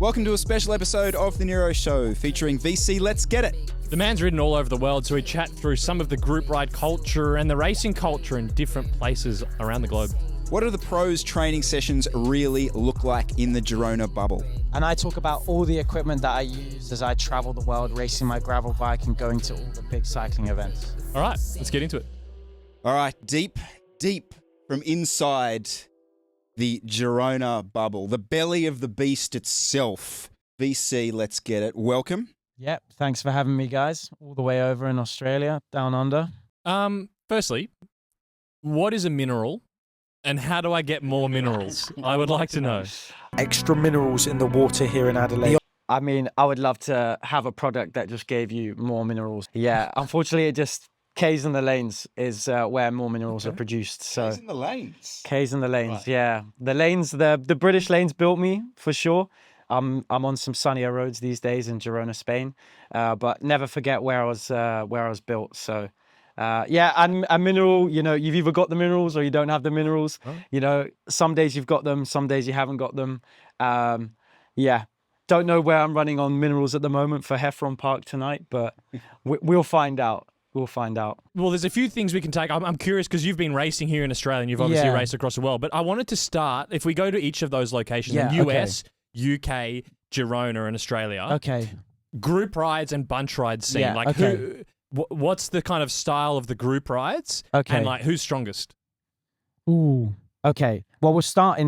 Welcome to a special episode of the NERO Show featuring vc.letsgetit. The man's ridden all over the world, so we chat through some of the group ride culture and the racing culture in different places around the globe. What do the pros' training sessions really look like in the Girona bubble? And I talk about all the equipment that I use as I travel the world, racing my gravel bike and going to all the big cycling events. All right, let's get into it. All right, deep from inside the Girona bubble, the belly of the beast itself. VC, let's get it. Welcome. Yep, thanks for having me, guys. All the way over in Australia, down under. Firstly, what is a mineral and how do I get more minerals? I would like to know. Extra minerals in the water here in Adelaide. I mean, I would love to have a product that just gave you more minerals. Yeah, unfortunately, it just K's in the lanes is where more minerals are produced. So K's in the lanes. K's in the lanes, Right. yeah. The lanes, the British lanes built me for sure. I'm on some sunnier roads these days in Girona, Spain, but never forget where I was built. So, yeah, and a mineral, you know, you've either got the minerals or you don't have the minerals. Oh. You know, some days you've got them, some days you haven't got them. Yeah, don't know where I'm running on minerals at the moment for Heffron Park tonight, but we'll find out. We'll find out. Well, there's a few things we can take. I'm curious because you've been racing here in Australia and you've obviously Yeah. raced across the world. But I wanted to start, if we go to each of those locations, Yeah, in US, UK, Girona, and Australia, Okay. group rides and bunch rides scene. Yeah, like, okay. what's the kind of style of the group rides? Okay. And like, who's strongest? Ooh. Okay. Well, we'll start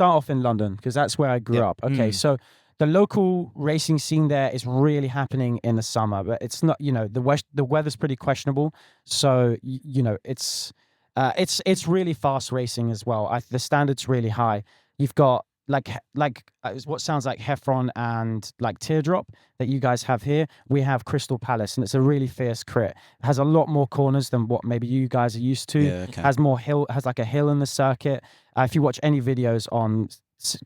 off in London because that's where I grew Yep. up. Okay. So the local racing scene there is really happening in the summer, but it's not, you know, the weather's pretty questionable. So, you know, it's really fast racing as well. The standard's really high. You've got like what sounds like Heffron and like Teardrop that you guys have here. We have Crystal Palace, and it's a really fierce crit. It has a lot more corners than what maybe you guys are used to. Yeah, okay. Has like a hill in the circuit. If you watch any videos on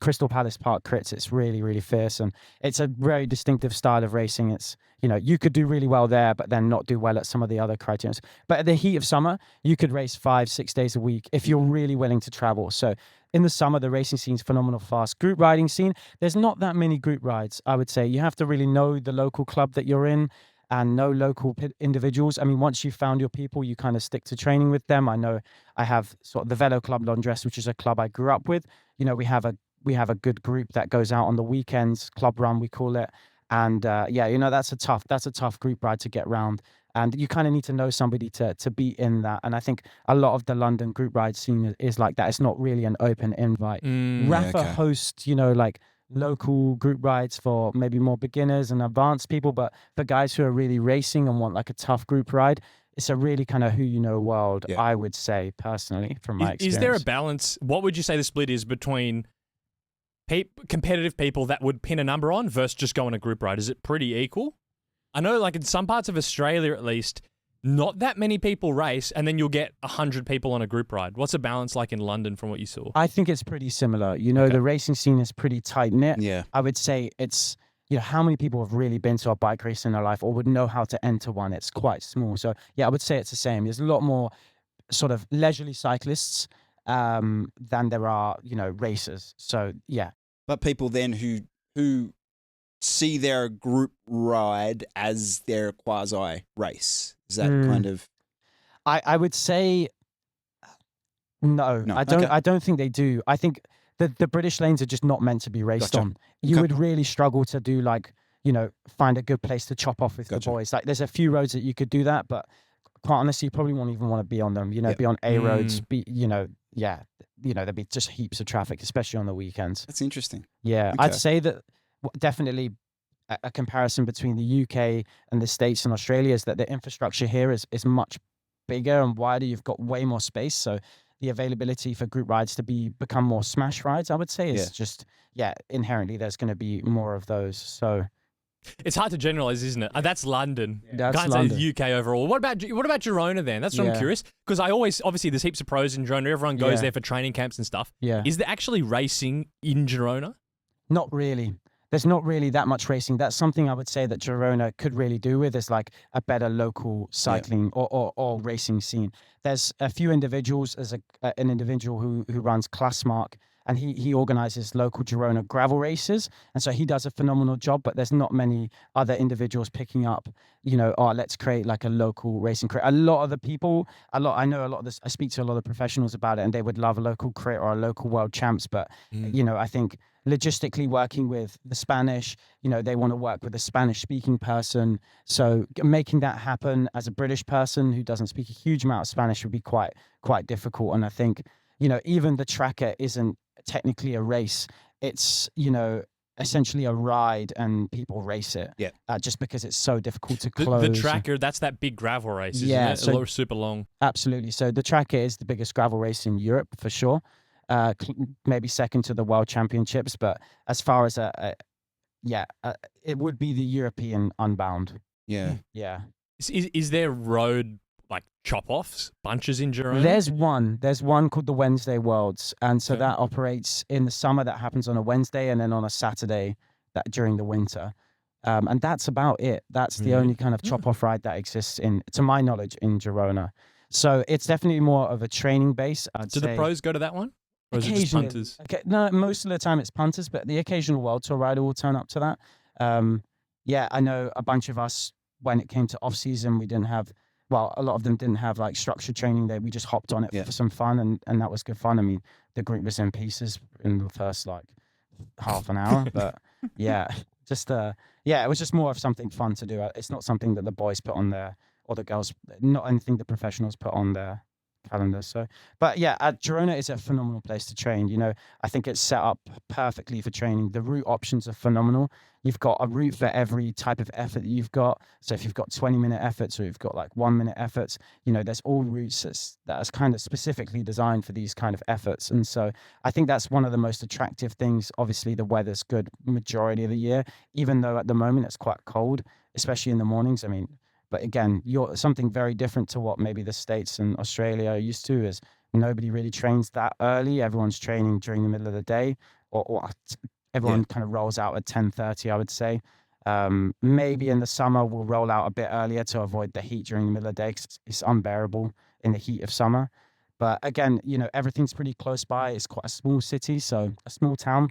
Crystal Palace Park crits, it's really, really fierce, and it's a very distinctive style of racing. It's, you know, you could do really well there, but then not do well at some of the other criterions. But at the heat of summer, you could race 5-6 days a week if you're really willing to travel. So in the summer, the racing scene's phenomenal fast. Group riding scene, there's not that many group rides, I would say. You have to really know the local club that you're in and know local individuals. I mean, once you've found your people, you kind of stick to training with them. I know I have sort of the Velo Club Londres, which is a club I grew up with. You know, we have a good group that goes out on the weekends, club run we call it, and yeah, you know, that's a tough group ride to get round, and you kind of need to know somebody to be in that. And I think a lot of the London group ride scene is like that. It's not really an open invite. Rapha okay. hosts, you know, like local group rides for maybe more beginners and advanced people, but for guys who are really racing and want like a tough group ride, it's a really kind of who you know world. Yeah. I would say personally, from my experience. Is there a balance? What would you say the split is between competitive people that would pin a number on versus just go on a group ride? Is it pretty equal? I know, like in some parts of Australia at least, not that many people race, and then you'll get 100 people on a group ride. What's the balance like in London from what you saw? I think it's pretty similar. You know, Okay. the racing scene is pretty tight knit. Yeah. I would say it's, you know, how many people have really been to a bike race in their life or would know how to enter one? It's quite small. So yeah, I would say it's the same. There's a lot more sort of leisurely cyclists than there are, you know, racers. So yeah. But people then who see their group ride as their quasi race. Is that kind of... I would say no. No, I don't. okay. I don't think they do. I think the British lanes are just not meant to be raced Gotcha. on. You Okay. would really struggle to do, like, you know, find a good place to chop off with Gotcha. the boys. Like, there's a few roads that you could do that, but quite honestly, you probably won't even want to be on them. You know, Yeah. be on A roads. Be, you know, yeah, you know, there'd be just heaps of traffic, especially on the weekends. That's interesting. Yeah, Okay. I'd say that definitely a comparison between the UK and the States and Australia is that the infrastructure here is much bigger and wider. You've got way more space. So the availability for group rides to become more smash rides, I would say, is Yeah. just, yeah, inherently there's going to be more of those. So It's hard to generalize, isn't it? That's London. that's Can't London. say UK overall. What about Girona then? That's what I'm Yeah. curious, because obviously there's heaps of pros in Girona. Everyone goes Yeah. there for training camps and stuff. Yeah. Is there actually racing in Girona? Not really. There's not really that much racing. That's something I would say that Girona could really do with, is like a better local cycling or racing scene. There's a few individuals. There's an individual who runs Classmark and he organizes local Girona gravel races, and so he does a phenomenal job. But there's not many other individuals picking up, let's create like a local racing crit. A lot of the people, I know a lot of this. I speak to a lot of professionals about it, and they would love a local crit or a local world champs. But I think logistically working with the Spanish, they want to work with a Spanish speaking person. So making that happen as a British person who doesn't speak a huge amount of Spanish would be quite difficult. And I think, even the tracker isn't technically a race. It's, essentially a ride, and people race it. Yeah. Just because it's so difficult to close. The tracker, that's that big gravel race, isn't it? So, super long. Absolutely. So the tracker is the biggest gravel race in Europe for sure. Maybe second to the World Championships, but as far as it would be the European Unbound. Yeah. Yeah. Is there road like chop-offs, bunches in Girona? There's one called the Wednesday Worlds, and so that operates in the summer. That happens on a Wednesday, and then on a Saturday that during the winter. And that's about it. That's the only kind of chop-off ride that exists to my knowledge, in Girona. So it's definitely more of a training base. Do the pros go to that one? Or is it just punters? Okay, no, most of the time it's punters, but the occasional World Tour rider will turn up to that. I know a bunch of us, when it came to off-season, we didn't have, a lot of them didn't have like structured training there. We just hopped on it for some fun, and that was good fun. I mean, the group was in pieces in the first like half an hour, but it was just more of something fun to do. It's not something that the boys put on there, or the girls, not anything the professionals put on their calendar. So, but Girona is a phenomenal place to train. I think it's set up perfectly for training. The route options are phenomenal. You've got a route for every type of effort that you've got. So if you've got 20-minute efforts, or you've got like 1-minute efforts, there's all routes that is kind of specifically designed for these kind of efforts. And so I think that's one of the most attractive things. Obviously, the weather's good majority of the year, even though at the moment it's quite cold, especially in the mornings. I mean, but again, you're something very different to what maybe the States and Australia are used to, is nobody really trains that early. Everyone's training during the middle of the day, or everyone kind of rolls out at 10:30, I would say. Maybe in the summer we'll roll out a bit earlier to avoid the heat during the middle of the day, because it's unbearable in the heat of summer. But again, everything's pretty close by. It's quite a small city, so a small town.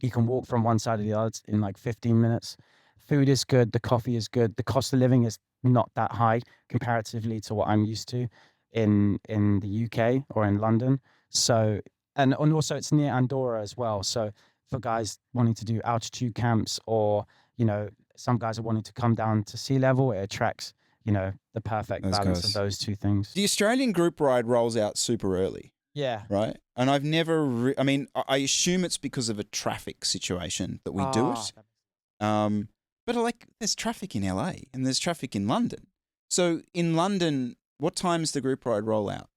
You can walk from one side to the other in like 15 minutes. Food is good. The coffee is good. The cost of living is not that high comparatively to what I'm used to in the UK or in London. So, and also it's near Andorra as well. So for guys wanting to do altitude camps, or, some guys are wanting to come down to sea level, it attracts, the perfect balance of those two things. The Australian group ride rolls out super early. Yeah. Right? And I've never, I assume it's because of a traffic situation that we do it. But there's traffic in LA and there's traffic in London. So in London, what time's the group ride roll out?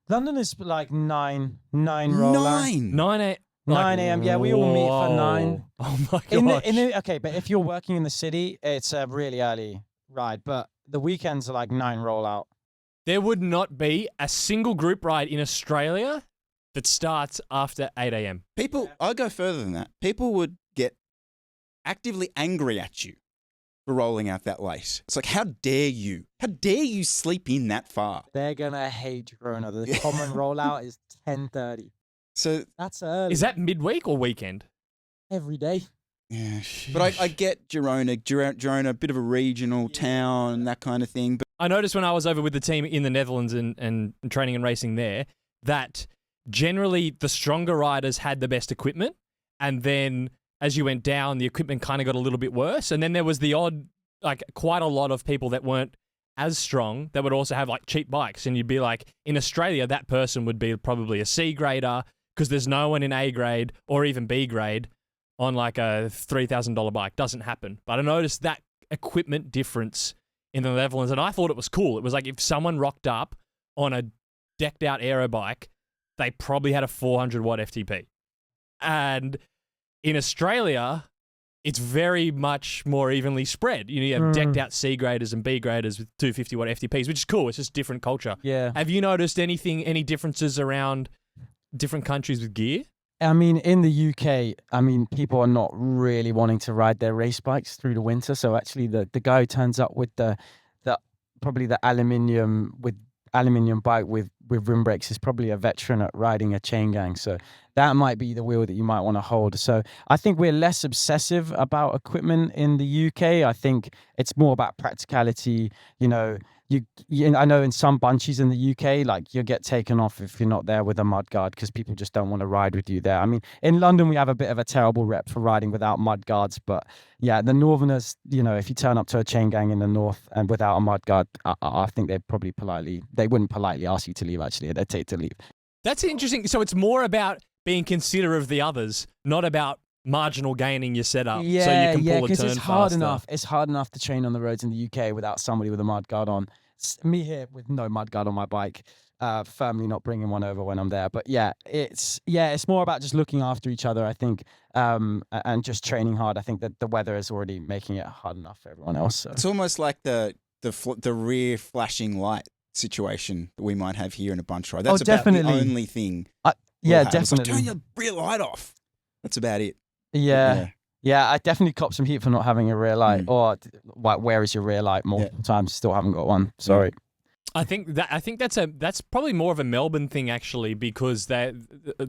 London is like 9 rollout. 9 a.m. Yeah, we all meet for 9. Oh my gosh. Okay, but if you're working in the city, it's a really early ride. But the weekends are like 9 rollout. There would not be a single group ride in Australia that starts after 8 a.m. I'll go further than that. People would get actively angry at you for rolling out that late. It's like, how dare you? How dare you sleep in that far? They're going to hate Girona. The common rollout is 10:30. So that's early. Is that midweek or weekend? Every day. Yeah. But I get Girona, a bit of a regional town, that kind of thing. But I noticed when I was over with the team in the Netherlands and training and racing there, that generally the stronger riders had the best equipment, and then as you went down, the equipment kind of got a little bit worse. And then there was the odd, quite a lot of people that weren't as strong that would also have cheap bikes. And you'd be like, in Australia, that person would be probably a C grader, because there's no one in A grade or even B grade on a $3,000 bike. Doesn't happen. But I noticed that equipment difference in the Netherlands, and I thought it was cool. It was like if someone rocked up on a decked out aero bike, they probably had a 400 watt FTP. And in Australia, it's very much more evenly spread. You have decked out C graders and B graders with 250 watt FTPs, which is cool. It's just different culture. Yeah. Have you noticed any differences around different countries with gear? I mean, in the UK, people are not really wanting to ride their race bikes through the winter. So actually the guy who turns up with the probably the aluminium with aluminium bike with rim brakes is probably a veteran at riding a chain gang. So that might be the wheel that you might want to hold. So I think we're less obsessive about equipment in the UK. I think it's more about practicality. You know, I know in some bunchies in the UK, like, you'll get taken off if you're not there with a mud guard because people just don't want to ride with you there. I mean, in London, we have a bit of a terrible rep for riding without mud guards, but yeah, the Northerners, you know, if you turn up to a chain gang in the north and without a mud guard, I think they wouldn't politely ask you to leave, actually. They'd take to leave. That's interesting. So it's more about being considerate of the others, not about marginal gaining your setup so you can pull a turn because it's faster. hard enough to train on the roads in the UK without somebody with a mud guard on. Me here with no mud guard on my bike, firmly not bringing one over when I'm there. But it's more about just looking after each other, I think, and just training hard. I think that the weather is already making it hard enough for everyone else. So. It's almost like the rear flashing light situation that we might have here in a bunch ride. That's about definitely. the only thing. Definitely. It's like, turn your rear light off. That's about it. Yeah, I definitely copped some heat for not having a rear light. Or where is your rear light? Multiple times, still haven't got one. Sorry. I think that's probably more of a Melbourne thing, actually, because they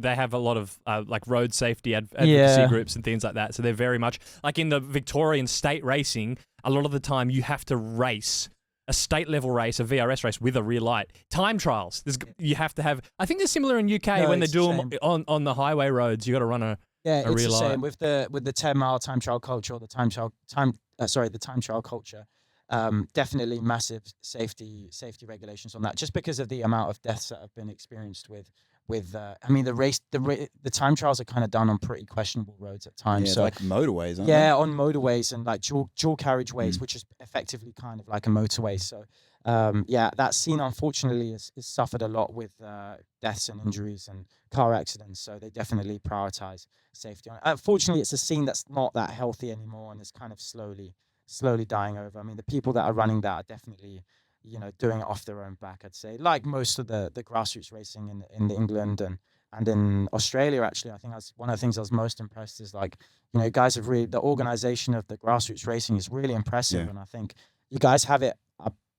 have a lot of like road safety advocacy groups and things like that. So they're very much like in the Victorian state racing. A lot of the time, you have to race a state level race, a VRS race with a rear light. Time trials. You have to have. I think they're similar in UK when they do them on the highway roads. You got to run a it's rear the light. same with the 10-mile time trial culture or the time trial culture. Definitely massive safety regulations on that, just because of the amount of deaths that have been experienced with I mean, the time trials are kind of done on pretty questionable roads at times. So like motorways, aren't they? on motorways and like dual carriageways, which is effectively kind of like a motorway. So that scene unfortunately has suffered a lot with deaths and injuries and car accidents. So they definitely prioritize safety on it. Unfortunately, it's a scene that's not that healthy anymore and is kind of slowly dying over. I mean, the people that are running that are definitely, you know, doing it off their own back, I'd say. Like most of the grassroots racing in England and in Australia, actually. I think that's one of the things I was most impressed is, like, you know, guys have really, the organization of the grassroots racing is really impressive. And I think you guys have it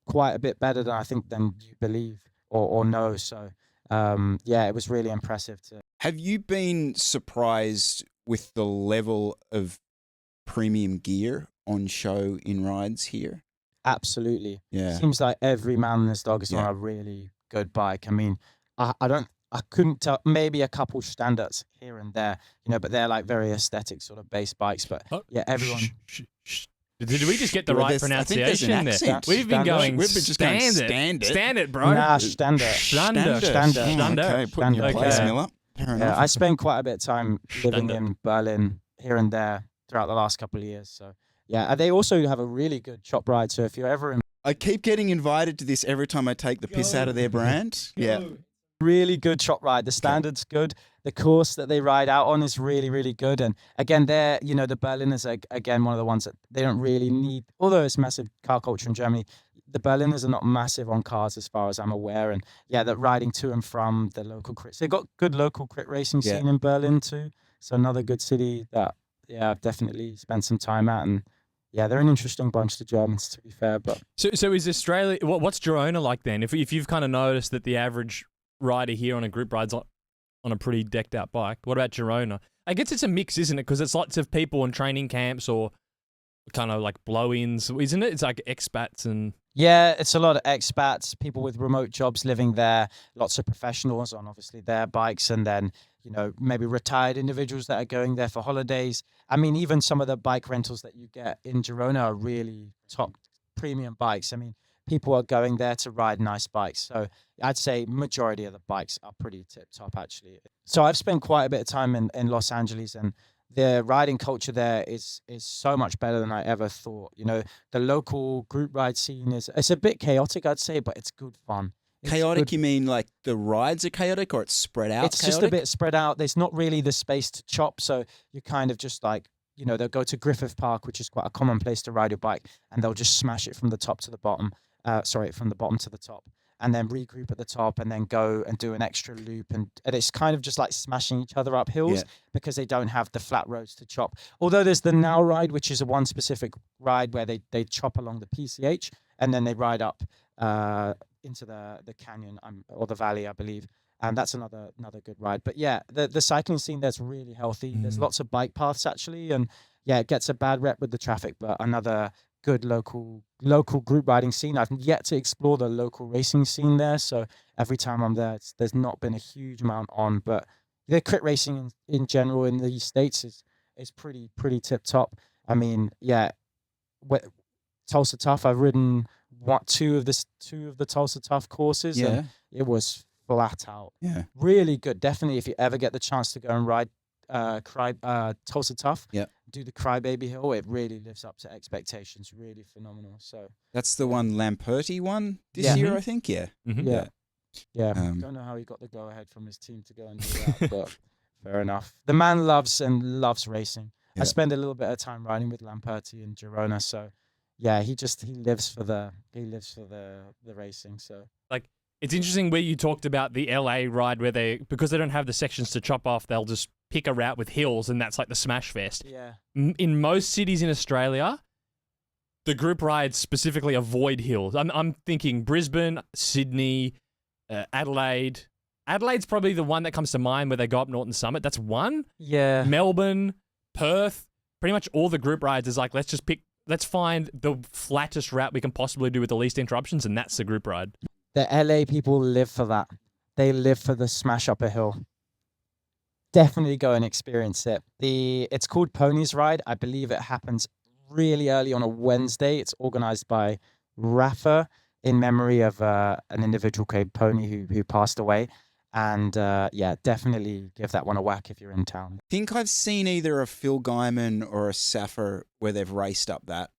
quite a bit better than you believe or know. So, it was really impressive to. Have you been surprised with the level of premium gear on show in rides here? Absolutely. Yeah. Seems like every man and his dog is on a really good bike. I mean, I couldn't tell, maybe a couple standards here and there, you know, but they're like very aesthetic sort of base bikes. But everyone. Did we just get the right pronunciation there? We've been going standard, bro. Nah, standard. Okay, put in your place, Miller. I spent quite a bit of time living in Berlin here and there throughout the last couple of years. So they also have a really good chop ride. So if you're ever in, I keep getting invited to this every time I take the piss out of their brand. Yeah. Really good chop ride. The standard's good. The course that they ride out on is really, really good. And again, they're, you know, the Berliners are, again, one of the ones that they don't really need, although it's massive car culture in Germany, the Berliners are not massive on cars as far as I'm aware. And that riding to and from the local crits. They've got good local crit racing scene in Berlin too. So another good city that, I've definitely spent some time at. And they're an interesting bunch, the Germans, to be fair. But so is Australia, what's Girona like then? If you've kind of noticed that the average rider here on a group ride's on a pretty decked out bike, what about Girona? I guess it's a mix, isn't it? Because it's lots of people in training camps or kind of like blow-ins, isn't it? It's like expats and... Yeah, it's a lot of expats, people with remote jobs living there, lots of professionals on obviously their bikes, and then, you know, maybe retired individuals that are going there for holidays. I mean, even some of the bike rentals that you get in Girona are really top premium bikes. I mean, people are going there to ride nice bikes. So I'd say majority of the bikes are pretty tip top, actually. So I've spent quite a bit of time in Los Angeles, and the riding culture there is so much better than I ever thought. You know, the local group ride scene it's a bit chaotic, I'd say, but it's good fun. Chaotic, you mean like the rides are chaotic, or it's spread out? It's just a bit spread out. There's not really the space to chop, so you kind of just like, you know, they'll go to Griffith Park, which is quite a common place to ride your bike, and they'll just smash it from the top to the bottom. From the bottom to the top, and then regroup at the top, and then go and do an extra loop, and it's kind of just like smashing each other up hills because they don't have the flat roads to chop. Although there's the Now ride, which is a one specific ride where they chop along the PCH, and then they ride up into the canyon or the valley, I believe. And that's another good ride. But yeah, the cycling scene there's really healthy. There's lots of bike paths actually, and yeah, it gets a bad rep with the traffic, but another good local group riding scene. I've yet to explore the local racing scene there, so every time I'm there, there's not been a huge amount on. But the crit racing in general in the States is pretty tip top. I mean, yeah, Tulsa Tough. I've ridden two of the Tulsa Tough courses, and it was flat out. Yeah, really good. Definitely, if you ever get the chance to go and ride Tulsa Tough, do the Crybaby Hill. It really lives up to expectations. Really phenomenal. So that's the one Lamperti won this year, I think. Yeah. Don't know how he got the go ahead from his team to go and do that, but fair enough. The man loves racing. I spend a little bit of time riding with Lamperti in Girona, so yeah, he lives for the racing. So like, it's interesting where you talked about the LA ride where because they don't have the sections to chop off, they'll just pick a route with hills, and that's like the smash fest. Yeah. In most cities in Australia, the group rides specifically avoid hills. I'm thinking Brisbane, Sydney, Adelaide. Adelaide's probably the one that comes to mind where they go up Norton Summit. That's one. Yeah. Melbourne, Perth, pretty much all the group rides is like, let's find the flattest route we can possibly do with the least interruptions, and that's the group ride. The LA people live for that. They live for the smash up a hill. Definitely go and experience it. It's called Ponies Ride. I believe it happens really early on a Wednesday. It's organized by Rapha in memory of an individual called Pony who passed away. And definitely give that one a whack if you're in town. I think I've seen either a Phil Guyman or a Safa where they've raced up that.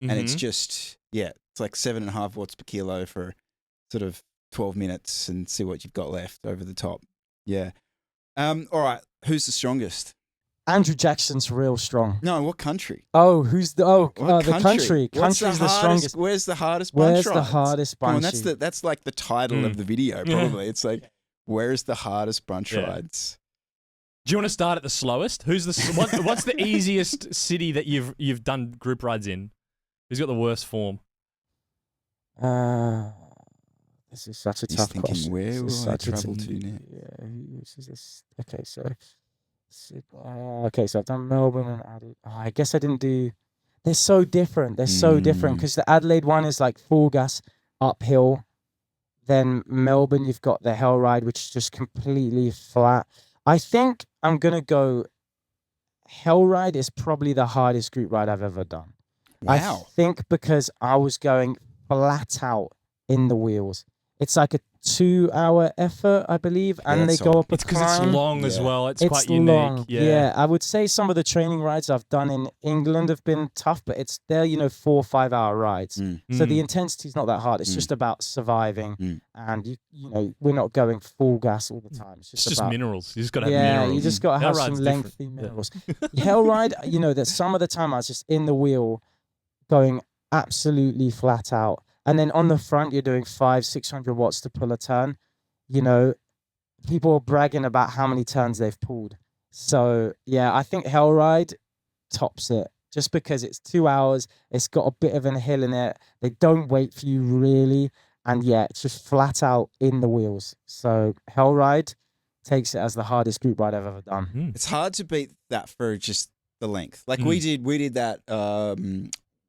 And it's just, it's like 7.5 watts per kilo for sort of 12 minutes and see what you've got left over the top. Yeah. All right. Who's the strongest? Andrew Jackson's real strong. No, what country? Oh, the Country's country? Country's the strongest. Where's the hardest bunch? Where's the hardest bunch? Come on, that's like the title of the video, probably. It's like, where's the hardest bunch rides? Do you want to start at the slowest? What's the easiest city that you've done group rides in? Who's got the worst form? This is such a tough question. Where will I travel to now? Okay, so I've done Melbourne and Adelaide. Oh, I guess I didn't do. They're so different. Because the Adelaide one is like full gas uphill. Then Melbourne, you've got the Hell Ride, which is just completely flat. I think I'm gonna go. Hell Ride is probably the hardest group ride I've ever done. Wow. I think because I was going flat out in the wheels. It's like a 2-hour effort, I believe, and they go up a climb. It's because it's long as well. It's quite long. unique. Yeah, I would say some of the training rides I've done in England have been tough, but they're 4 or 5 hour rides. So the intensity's not that hard. It's just about surviving, and we're not going full gas all the time. It's just minerals. You just got to have minerals. Yeah, you just got to have some lengthy minerals. Hell Ride, that some of the time I was just in the wheel, going absolutely flat out. And then on the front, you're doing 500-600 watts to pull a turn. People are bragging about how many turns they've pulled. So, yeah, I think Hell Ride tops it. Just because it's 2 hours, it's got a bit of a hill in it. They don't wait for you, really. And, yeah, it's just flat out in the wheels. So, Hell Ride takes it as the hardest group ride I've ever done. It's hard to beat that for just the length. Like we did that...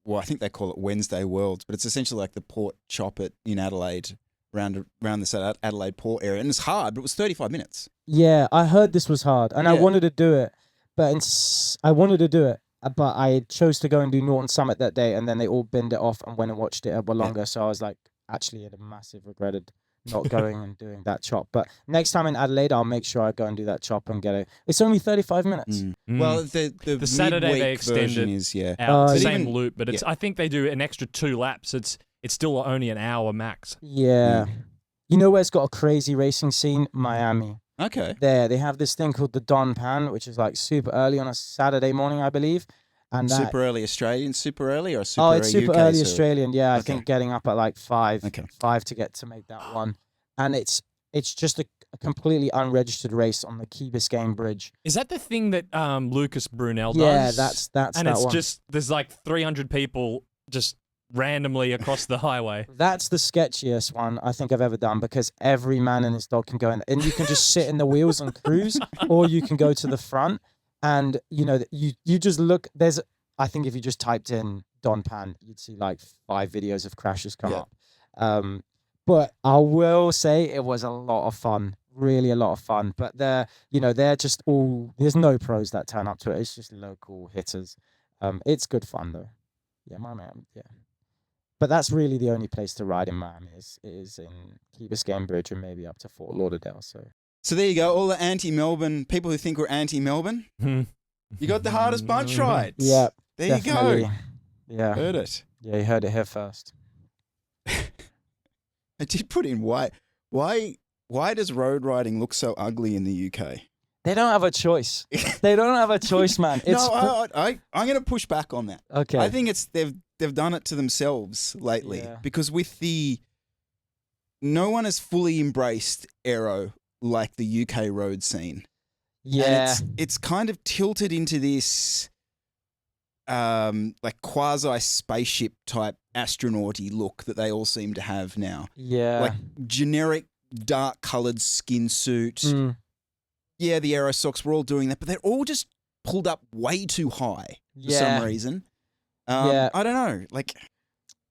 I think they call it Wednesday Worlds, but it's essentially like the Port Chop in Adelaide, around the Adelaide Port area. And it's hard, but it was 35 minutes. Yeah, I heard this was hard, and I wanted to do it, but I chose to go and do Norton Summit that day, and then they all binned it off and went and watched it a bit longer. So I was like, actually, had a massive regretted not going and doing that chop. But next time in Adelaide, I'll make sure I go and do that chop and get it. It's only 35 minutes. Well, the Saturday they extended is same loop, but it's I think they do an extra 2 laps. It's still only an hour max. Yeah. You know where it's got a crazy racing scene? Miami. Okay. They have this thing called the Don Pan, which is like super early on a Saturday morning, I believe. And super early Australian, super early, or super it's super UK, early Australian. Yeah, I Okay. think getting up at like 5 Okay. to make that one, and it's just a completely unregistered race on the Key Biscayne Bridge. Is that the thing that Lucas Brunel does? Yeah, that's and that it's one. just there's like 300 people just randomly across the highway. That's the sketchiest one I think I've ever done, because every man and his dog can go in, and you can just sit in the wheels and cruise, or you can go to the front, and you just look. I think if you just typed in Don Pan, you'd see like 5 videos of crashes come up. But I will say it was a lot of fun, really a lot of fun. But they're just all, there's no pros that turn up to it. It's just local hitters. It's good fun though. Yeah, my man. Yeah. But that's really the only place to ride in Miami is in Key Biscayne Bridge and maybe up to Fort Lauderdale. So there you go. All the anti-Melbourne people who think we're anti-Melbourne. You got the hardest bunch rides. Yeah. There definitely. you go. Yeah. Heard it. Yeah, you heard it here first. I did put in why does road riding look so ugly in the UK? They don't have a choice. They don't have a choice, man. I'm going to push back on that. Okay. I think it's they've done it to themselves lately because with no one has fully embraced aero like the UK road scene. Yeah. And it's kind of tilted into this like quasi spaceship type astronauty look that they all seem to have now. Yeah. Like generic dark colored skin suit. Yeah, the aero socks, we're all doing that, but they're all just pulled up way too high for some reason. I don't know. Like,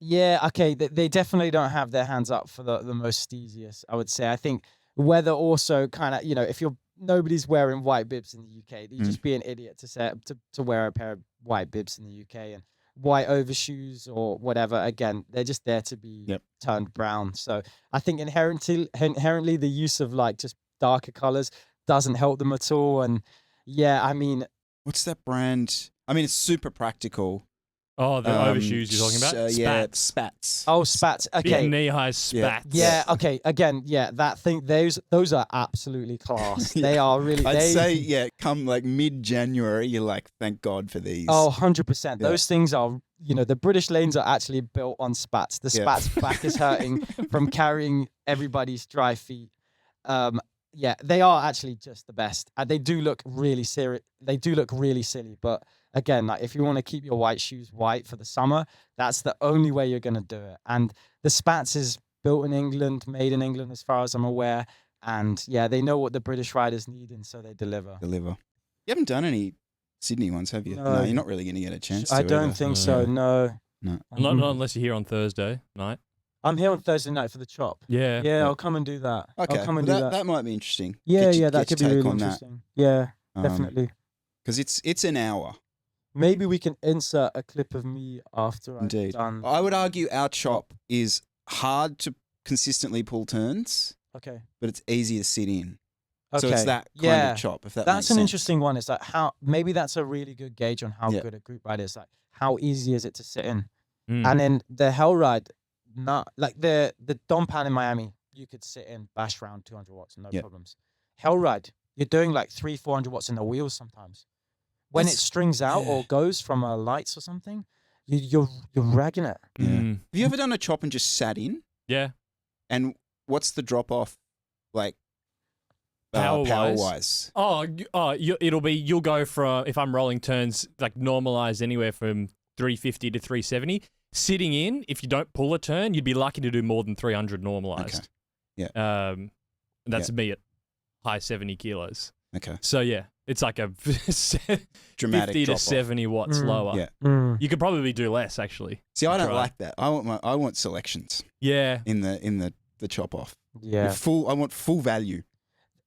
yeah, okay. They definitely don't have their hands up for the most steeziest, I would say. I think weather also kind of, if nobody's wearing white bibs in the UK, you'd just be an idiot to wear a pair of white bibs in the UK, and white overshoes or whatever. Again, they're just there to be turned brown. So I think inherently the use of like just darker colors doesn't help them at all. And yeah, I mean, what's that brand? I mean, it's super practical. Oh, the overshoes you're talking about? Spats. Oh, spats. Okay. Big knee-high spats. Yeah, okay. Again, that thing, those are absolutely class. They are really... I'd say, come like mid-January, you're like, thank God for these. Oh, 100%. Those things are, the British lanes are actually built on spats. The spats back is hurting from carrying everybody's dry feet. Yeah, they are actually just the best. They do look really serious. They do look really silly, but again, like if you want to keep your white shoes white for the summer, that's the only way you're going to do it. And the Spats is built in England, made in England, as far as I'm aware. And yeah, they know what the British riders need, and so they deliver. You haven't done any Sydney ones, have you? No, you're not really going to get a chance to. I don't think so. No. Not unless you're here on Thursday night. I'm here on Thursday night for the chop. Yeah. Yeah, I'll come and do that. Okay. I'll come and do that. That might be interesting. Yeah, that could be really interesting. Yeah, definitely. Because it's an hour. Maybe we can insert a clip of me after I've done. I would argue our chop is hard to consistently pull turns. Okay. But it's easy to sit in. Okay. So it's that kind of chop, if that makes sense. That's an interesting one. It's like maybe that's a really good gauge on how good a group ride is. Like how easy is it to sit in? And then the hell ride, like the Don Pan in Miami, you could sit in, bash round 200 watts, no problems. Hell ride, you're doing like 300-400 watts in the wheels sometimes. When it strings out or goes from lights or something, you're ragging it. Yeah. Have you ever done a chop and just sat in? Yeah. And what's the drop off like power wise? You'll go from, if I'm rolling turns like normalized anywhere from 350 to 370. Sitting in, if you don't pull a turn, you'd be lucky to do more than 300 normalized. Okay. Yeah. That's me at high 70 kilos. Okay. So yeah, it's like a dramatic 50 to drop 70 watts lower. Yeah. You could probably do less actually. See, I don't like that. I want selections. Yeah. In the chop off. Yeah. I want full value.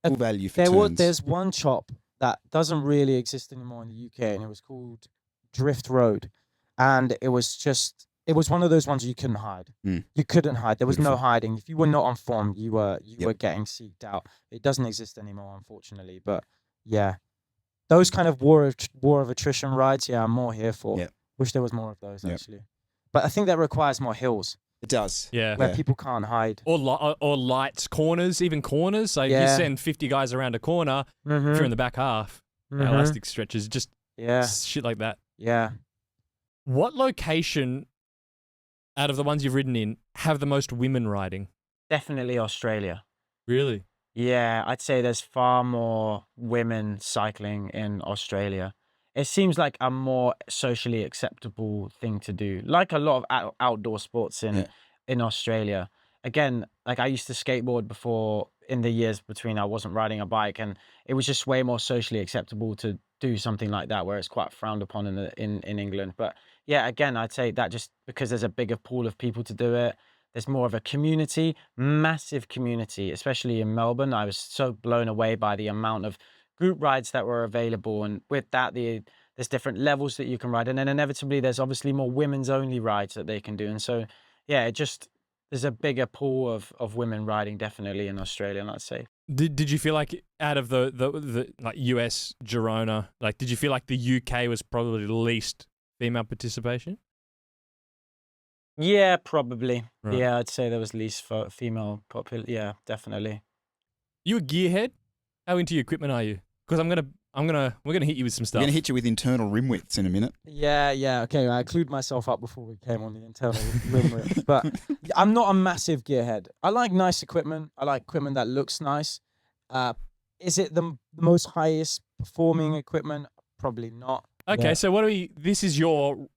Full value for turns. There's one chop that doesn't really exist anymore in the UK, and it was called Drift Road, and it was one of those ones you couldn't hide. You couldn't hide. There was no hiding. If you were not on form, you were getting seeked out. It doesn't exist anymore, unfortunately. But yeah, those kind of war of attrition rides, I'm more here for. Yep. Wish there was more of those actually. But I think that requires more hills. It does. Yeah. Where people can't hide. Or lights, corners, even corners. So you send 50 guys around a corner. If you're in the back half, elastic stretches, just shit like that. Yeah. What location out of the ones you've ridden in have the most women riding? Definitely Australia. Really? Yeah, I'd say there's far more women cycling in Australia. it seems like a more socially acceptable thing to do. Like a lot of outdoor sports in Australia. Again, like I used to skateboard before in the years between I wasn't riding a bike, and it was just way more socially acceptable to do something like that, where it's quite frowned upon in England. But yeah, again, I'd say that just because there's a bigger pool of people to do it, there's more of a community, massive community, especially in Melbourne. I was so blown away by the amount of group rides that were available, and with that, there's different levels that you can ride, and then inevitably there's obviously more women's only rides that they can do, and so yeah, it just there's a bigger pool of women riding definitely in Australia, I'd say. Did you feel like out of the like US Girona, like did you feel like the UK was probably the least female participation? Yeah, probably. Right. Yeah, I'd say there was least for female yeah, definitely. You a gearhead? How into your equipment are you? Because we're gonna hit you with some stuff. We're going to hit you with internal rim widths in a minute. Yeah. Okay, I clued myself up before we came on the internal rim width, but I'm not a massive gearhead. I like nice equipment. I like equipment that looks nice. Is it the most highest performing equipment? Probably not. Okay, Yeah. so you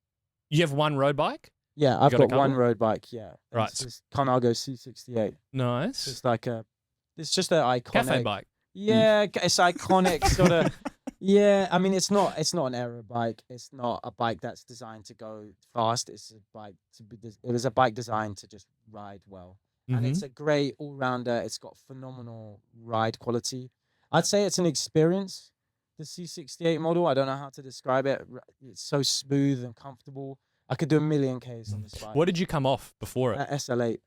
have one road bike? Yeah, I've got a got one couple? road bike. Yeah, Right. It's this Colnago C68. Nice. It's like it's just an iconic Cafe bike. Yeah, it's iconic sort of. Yeah, I mean, it's not an aero bike. It's not a bike that's designed to go fast. It's a bike it was a bike designed to just ride well, and it's a great all rounder. It's got phenomenal ride quality. I'd say it's an experience. The C68 model, I don't know how to describe it. It's so smooth and comfortable. I could do a million Ks on this bike. What did you come off before it? SL8.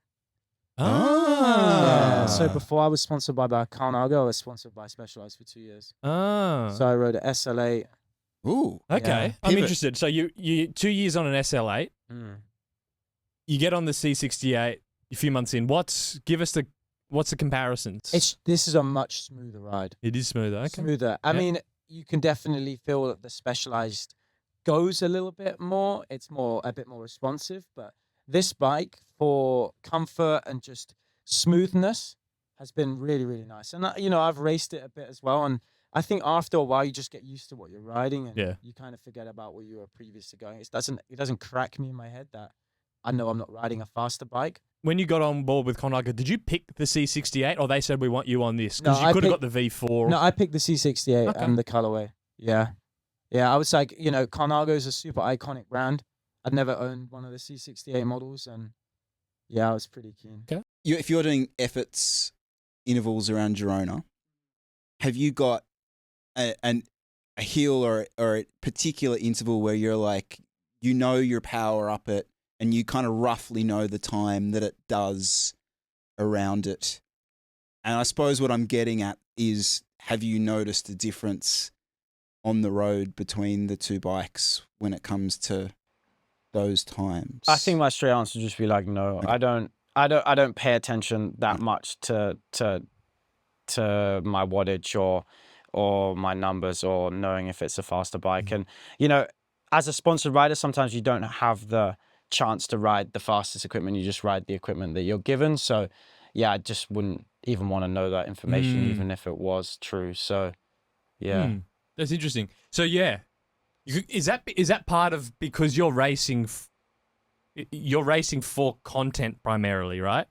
Ah. Yeah, so before I was sponsored by Colnago, I was sponsored by Specialized for 2 years. Ah. So I rode a SL8. Ooh. Okay. Yeah. I'm Pivot. interested. So you 2 years on an SL8, you get on the C68 a few months in. What's the comparisons? This is a much smoother ride. It is smoother. Okay. Smoother. I mean, you can definitely feel that the Specialized goes a little bit more. It's a bit more responsive, but this bike for comfort and just smoothness has been really, really nice. And I've raced it a bit as well, and I think after a while you just get used to what you're riding, and you kind of forget about what you were previously going. It doesn't crack me in my head that I know I'm not riding a faster bike. When you got on board with Colnago, did you pick the C68, or they said we want you on this? Because No, you could have got the V4. No, I picked the C68 Okay. and the colorway. Yeah. I was like, Colnago is a super iconic brand. I'd never owned one of the C68 models, and yeah, I was pretty keen. Okay. If you're doing efforts intervals around Girona, have you got a hill or a particular interval where you're like, your power up it, and you kind of roughly know the time that it does around it? And I suppose what I'm getting at is, have you noticed a difference on the road between the two bikes when it comes to those times? I think my straight answer would just be like, no. Okay. I don't pay attention that much to my wattage or my numbers or knowing if it's a faster bike. And as a sponsored rider, sometimes you don't have the chance to ride the fastest equipment. You just ride the equipment that you're given. So yeah, I just wouldn't even want to know that information, even if it was true. So yeah. That's interesting. So yeah, is that part of, because you're racing for content primarily, right?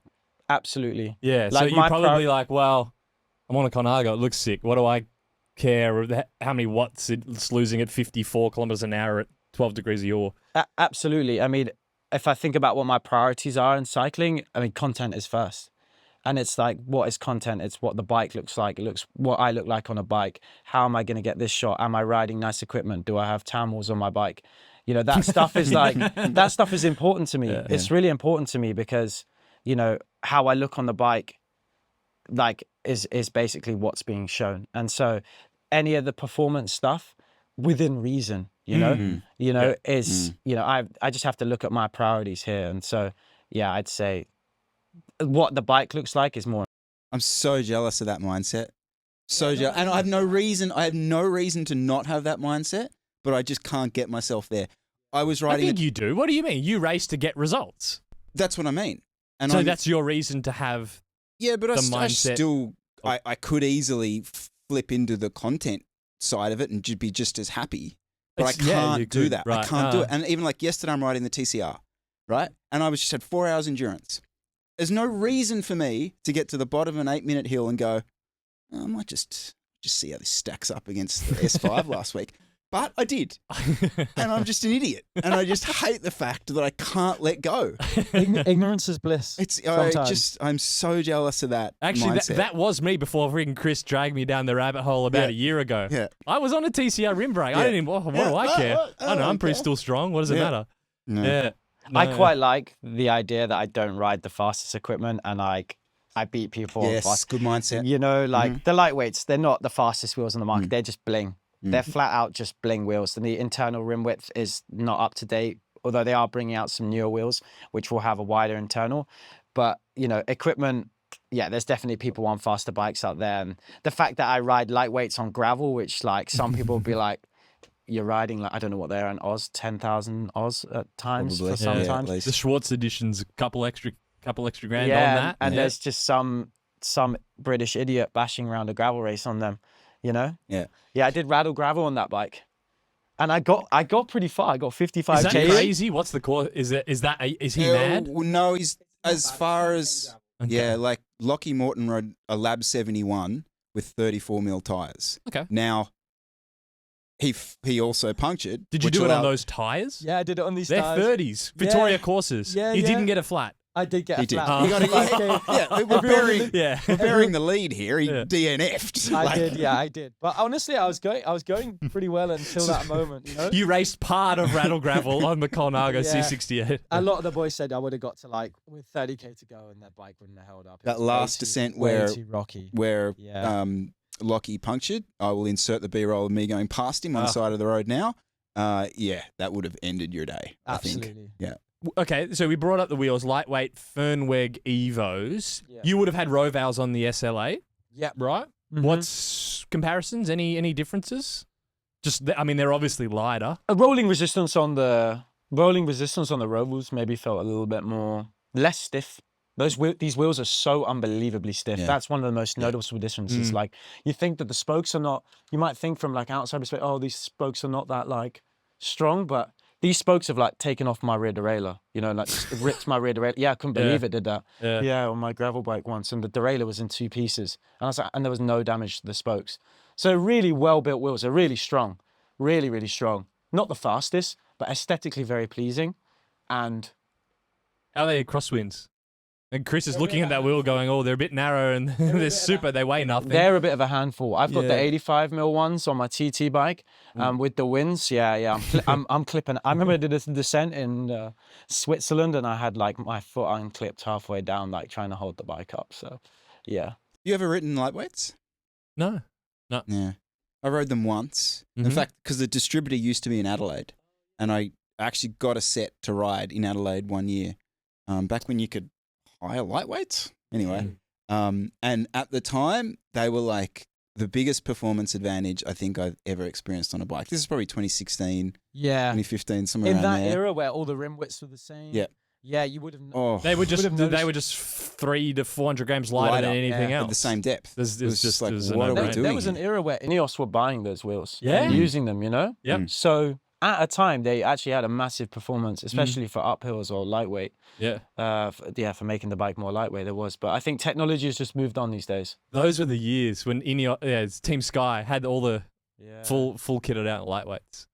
Absolutely. Yeah. Like so you're probably like, well, I'm on a Colnago. It looks sick. What do I care how many watts it's losing at 54 kilometers an hour at 12 degrees of yaw? Absolutely. I mean, if I think about what my priorities are in cycling, I mean, content is first. And it's like, what is content? It's what the bike looks like. It looks what I look like on a bike. How am I going to get this shot? Am I riding nice equipment? Do I have town walls on my bike? That stuff is like, that stuff is important to me. Yeah. It's really important to me because, how I look on the bike, like, is basically what's being shown. And so any of the performance stuff within reason, I just have to look at my priorities here. And so, yeah, I'd say what the bike looks like is more. I'm so jealous of that mindset. Jealous. And I have no reason to not have that mindset, but I just can't get myself there. I was riding. I think you do. What do you mean? You race to get results. That's what I mean. And so that's your reason to have. Yeah, but mindset. I could easily flip into the content side of it and be just as happy. but I can't do that. Right. I can't do it. And even like yesterday, I'm riding the TCR, right? And I was just had 4 hours endurance. There's no reason for me to get to the bottom of an 8-minute hill and go, I might just see how this stacks up against the S5 last week. But I did. And I'm just an idiot. And I just hate the fact that I can't let go. Ignorance is bliss. I'm so jealous of that. Actually, mindset. that was me before freaking Chris dragged me down the rabbit hole about a year ago. Yeah. I was on a TCR rim brake. I didn't even, what do I care? I don't know, I'm pretty still strong. What does it matter? No. Yeah. I quite like the idea that I don't ride the fastest equipment and I beat people on fast. Good mindset. You know, like the lightweights, they're not the fastest wheels on the market. They're just bling. They're flat out just bling wheels. And the internal rim width is not up to date, although they are bringing out some newer wheels, which will have a wider internal. But, you know, equipment, yeah, there's definitely people on faster bikes out there. And the fact that I ride lightweights on gravel, which like some people will be like, you're riding like, I don't know what they're on Oz, 10,000 Oz at times. Probably. For sometimes. Yeah, The Schwartz edition's a couple extra grand Yeah, on that. and there's just some British idiot bashing around a gravel race on them, you know? Yeah. Yeah, I did rattle gravel on that bike. And I got pretty far. I got 55 Is that K. crazy? What's the core? Is he mad? No, he's as far as like Lockie Morton rode a Lab 71 with 34mm tires. Okay. Now he also punctured. Did you do it on those tires? Yeah, I did it on these They're tires. 30s. Victoria courses. Yeah, he yeah. didn't get a flat. I did get He a did. flat. He got we're bearing the lead here. He DNF'd. I did, yeah, I did. But honestly, I was going pretty well until that moment, you know? You raced part of Rattle Gravel on the Colnago Yeah. C68. A lot of the boys said I would have got to like with 30K to go and their bike wouldn't have held up. It That was last way too- descent way too rocky. where Yeah. Lockie punctured. I will insert the B-roll of me going past him on the side of the road now. Yeah, that would have ended your day. I think. Absolutely. Yeah. Okay, so we brought up the wheels, lightweight Fernweg Evos. Yeah. You would have had Rovals on the SLA, Yeah. right? Mhm. What's comparisons? Any differences? I mean, they're obviously lighter. A rolling resistance on the Rovals maybe felt a little bit less stiff. These wheels are so unbelievably stiff. Yeah. That's one of the most noticeable differences. Like you think that the spokes are not. You might think from like outside perspective, oh, these spokes are not that like strong, but these spokes have like taken off my rear derailleur. You know, like ripped my rear derailleur. Yeah, I couldn't believe it did that. Yeah, on my gravel bike once, and the derailleur was in 2 pieces, and I was like, and there was no damage to the spokes. So really well built wheels. They're really strong, really really strong. Not the fastest, but aesthetically very pleasing, and. How are they crosswinds? And Chris is looking at that wheel going, oh, they're a bit narrow and they weigh nothing. They're a bit of a handful. I've got the 85mm ones on my TT bike with the winds. Yeah. I'm clipping. I remember I did a descent in Switzerland and I had like my foot unclipped halfway down, like trying to hold the bike up. So, yeah. You ever ridden lightweights? No. Yeah. I rode them once. In fact, because the distributor used to be in Adelaide and I actually got a set to ride in Adelaide one year, back when you could higher lightweights anyway. And at the time they were like the biggest performance advantage I think I've ever experienced on a bike. This is probably 2016, 2015, somewhere in around that there. era where all the rim widths were the same. Yeah, you would have. They were just 300 to 400 grams lighter than anything else. At the same depth. It was just like, it was what are we doing? There was an era where Ineos were buying those wheels, and using them. You know. Yep. So at a time, they actually had a massive performance, especially for uphills or lightweight. Yeah. For making the bike more lightweight, there was. But I think technology has just moved on these days. Those were the years when Ineos, Team Sky had all the full kitted out lightweights.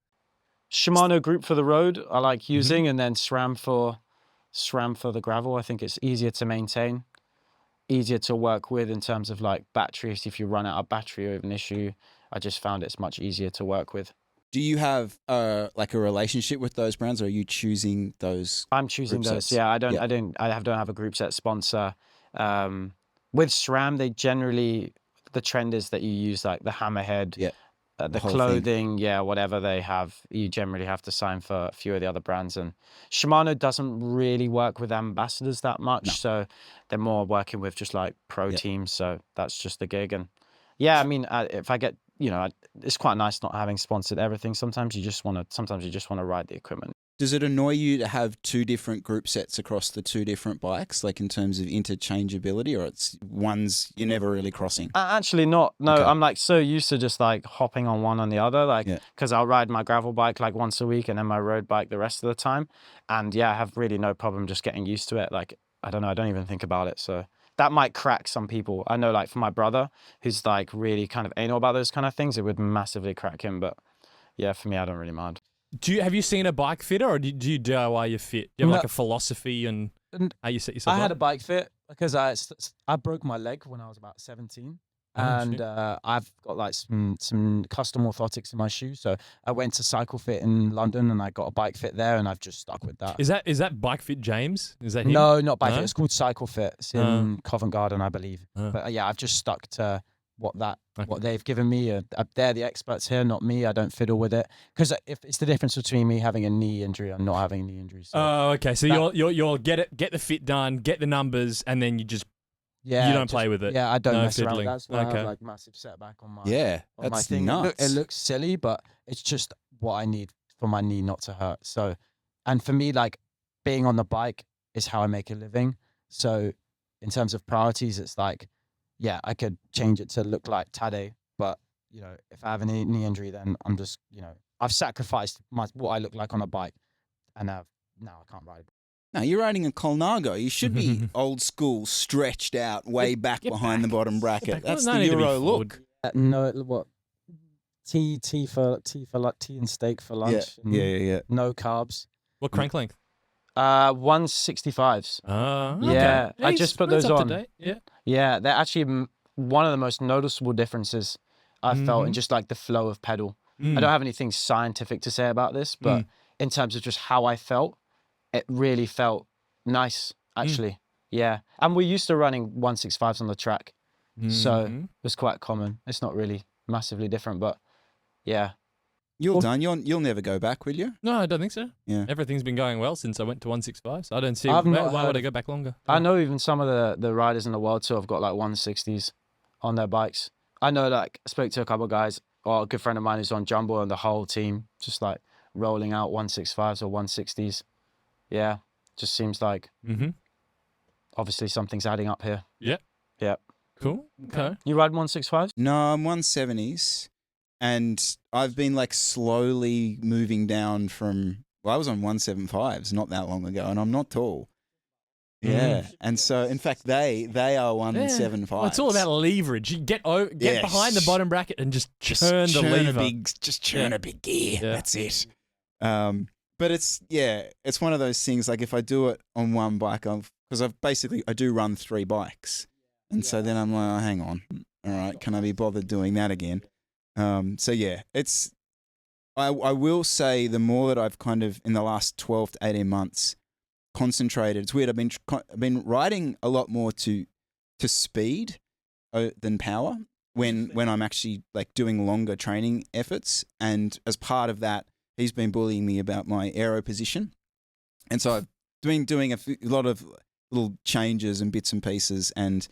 Shimano group for the road, I like using, and then SRAM for the gravel. I think it's easier to maintain, easier to work with in terms of like batteries. If you run out of battery or have an issue, I just found it's much easier to work with. Do you have like a relationship with those brands, or are you choosing those? I'm choosing those. sets? Yeah, I don't have a group set sponsor. With SRAM, they generally the trend is that you use like the hammerhead, the whole clothing, whatever they have. You generally have to sign for a few of the other brands, and Shimano doesn't really work with ambassadors that much, so they're more working with just like pro teams. So that's just the gig, and I mean, if I get, it's quite nice not having sponsored everything. Sometimes you just want to ride the equipment. Does it annoy you to have two different group sets across the two different bikes, like in terms of interchangeability, or it's ones you're never really crossing? Actually not. No, Okay. I'm like so used to just like hopping on one on the other, like Yeah. because I'll ride my gravel bike like once a week and then my road bike the rest of the time. And yeah, I have really no problem just getting used to it. Like, I don't know, I don't even think about it. So that might crack some people. I know like for my brother, who's like really kind of anal about those kind of things, it would massively crack him. But yeah, for me, I don't really mind. Have you seen a bike fitter, or do you DIY your fit? Do you have No. like a philosophy and how you set yourself I up? had a bike fit because I broke my leg when I was about 17. And I've got like some custom orthotics in my shoes. So I went to Cycle Fit in London and I got a bike fit there and I've just stuck with that. Is that Bike Fit James? Is that him? No, not bike No? fit. It's called Cycle Fit. It's in Covent Garden, I believe. But yeah, I've just stuck to what they've given me. They're the experts here, not me. I don't fiddle with it because if it's the difference between me having a knee injury and not having a knee injury. So Oh, okay. So you'll get the fit done, get the numbers, and then you don't play with it. Yeah, I don't No mess fiddling. around. That's why I Okay. have like massive setback on my Yeah, on my that's thing. nuts. It looks silly, but it's just what I need for my knee not to hurt. So, and for me, like being on the bike is how I make a living. So, in terms of priorities, it's like, yeah, I could change it to look like Tade, but you know, if I have a knee injury, then I'm just, you know, I've sacrificed what I look like on a bike, and now I can't ride. No, you're riding a Colnago. You should be old school, stretched out, way back get behind the bottom bracket. back. That's No the need to be Euro forward. look. No, what? Tea and steak for lunch. and Yeah. No carbs. What crank length? 165s. Okay. Yeah, I just put That's those up on. to date. Yeah. Yeah, they're actually one of the most noticeable differences I felt in just like the flow of pedal. I don't have anything scientific to say about this, but in terms of just how I felt, it really felt nice, actually. Yeah. And we're used to running 165s on the track, so it was quite common. It's not really massively different, but yeah. You're done. You'll never go back, will you? No, I don't think so. Yeah. Everything's been going well since I went to 165, so I don't see I've why not would heard I go back longer. I know even some of the riders in the world tour have got like 160s on their bikes. I know, like, I spoke to a couple of guys, or a good friend of mine who's on Jumbo, and the whole team just like rolling out 165s or 160s. Yeah, just seems like obviously something's adding up here. Yeah. Yeah. Cool. Okay. You ride 165s? No, I'm 170s, and I've been like slowly moving down from. Well, I was on 175s not that long ago, and I'm not tall. Yeah, and so in fact they are 175s. Well, it's all about leverage. You get Yes. behind the bottom bracket and just churn the lever. Just churn a big gear. Yeah. That's it. But it's one of those things. Like if I do it on one bike, because I do run 3 bikes, and so then I'm like, oh, hang on, all right, can I be bothered doing that again? So yeah, it's. I will say the more that I've kind of in the last 12 to 18 months concentrated. It's weird. I've been riding a lot more to speed than power when I'm actually like doing longer training efforts. And as part of that, he's been bullying me about my aero position. And so I've been doing a lot of little changes and bits and pieces. And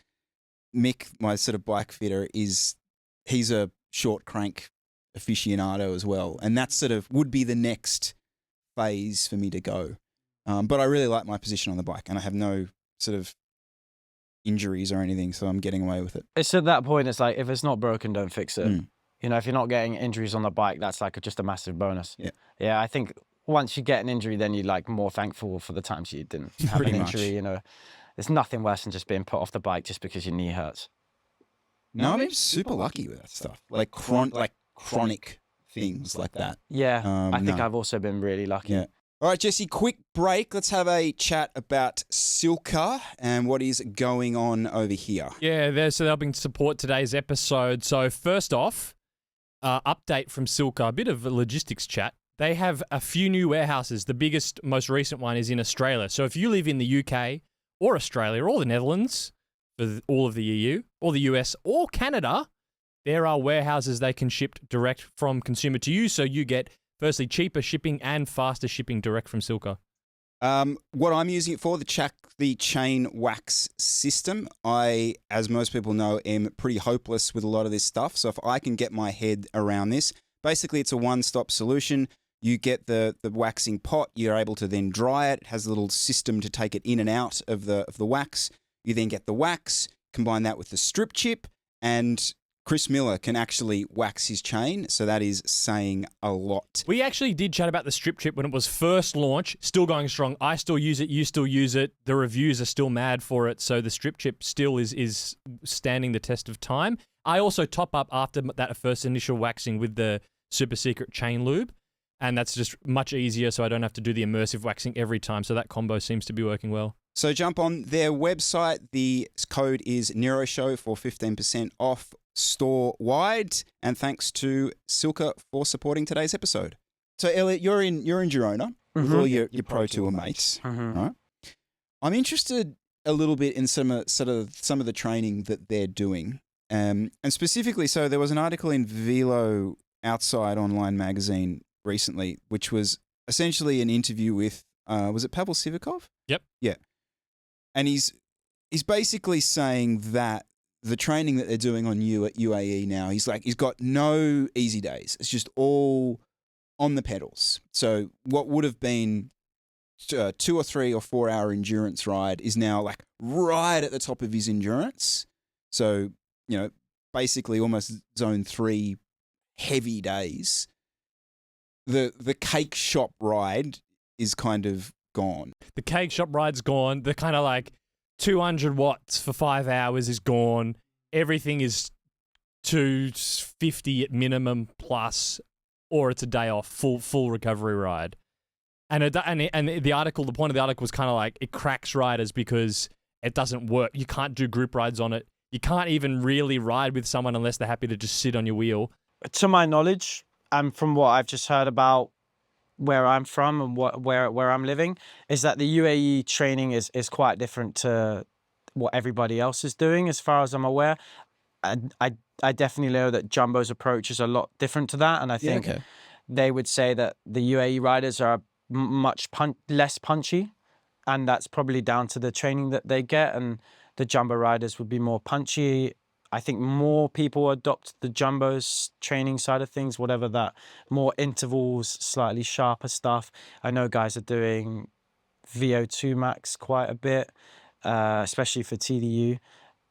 Mick, my sort of bike fitter, he's a short crank aficionado as well. And that sort of would be the next phase for me to go. But I really like my position on the bike, and I have no sort of injuries or anything, so I'm getting away with it. It's at that point, it's like, if it's not broken, don't fix it. You know, if you're not getting injuries on the bike, that's like just a massive bonus. Yeah. Yeah, I think once you get an injury, then you're like more thankful for the times you didn't have Pretty an much. injury. You know, there's nothing worse than just being put off the bike just because your knee hurts. No, I'm super lucky with that stuff. Like chronic things like that. Yeah, I think no. I've also been really lucky. Yeah. All right, Jesse, quick break. Let's have a chat about Silka and what is going on over here. Yeah, they're helping support today's episode. So first off, update from Silka, a bit of a logistics chat. They have a few new warehouses. The biggest, most recent one is in Australia. So if you live in the UK or Australia or the Netherlands, for all of the EU, or the US or Canada, there are warehouses they can ship direct from consumer to you. So you get, firstly, cheaper shipping and faster shipping direct from Silka. What I'm using it for, the chain wax system. I, as most people know, am pretty hopeless with a lot of this stuff. So if I can get my head around this, basically it's a one-stop solution. You get the waxing pot. You're able to then dry it. It has a little system to take it in and out of the wax. You then get the wax, combine that with the strip chip, and Chris Miller can actually wax his chain. So that is saying a lot. We actually did chat about the strip chip when it was first launched, still going strong. I still use it. You still use it. The reviews are still mad for it. So the strip chip still is standing the test of time. I also top up after that first initial waxing with the super secret chain lube. And that's just much easier, so I don't have to do the immersive waxing every time. So that combo seems to be working well. So jump on their website. The code is NEROSHOW for 15% off store-wide. And thanks to Silka for supporting today's episode. So Elliot, you're in Girona with all your Pro Tour mates, right? I'm interested a little bit in some of the training that they're doing, and specifically, so there was an article in Velo Outside Online magazine recently, which was essentially an interview with, was it Pavel Sivakov? Yep. Yeah. And he's basically saying that the training that they're doing on UAE now, he's got no easy days. It's just all on the pedals. So what would have been 2 or 3 or 4 hour endurance ride is now like right at the top of his endurance. So, basically almost zone 3 heavy days. The cake shop ride is kind of gone. The cake shop ride's gone. The kind of like 200 watts for 5 hours is gone. Everything is 250 at minimum plus, or it's a day off, full recovery ride. And the article, the point of the article was kind of like it cracks riders because it doesn't work. You can't do group rides on it. You can't even really ride with someone unless they're happy to just sit on your wheel. To my knowledge, and from what I've just heard about where I'm from and where I'm living, is that the UAE training is quite different to what everybody else is doing, as far as I'm aware. I definitely know that Jumbo's approach is a lot different to that, and I think they would say that the UAE riders are much less punchy, and that's probably down to the training that they get, and the Jumbo riders would be more punchy. I think more people adopt the Jumbo's training side of things, whatever that, more intervals, slightly sharper stuff. I know guys are doing VO2 max quite a bit, especially for TDU.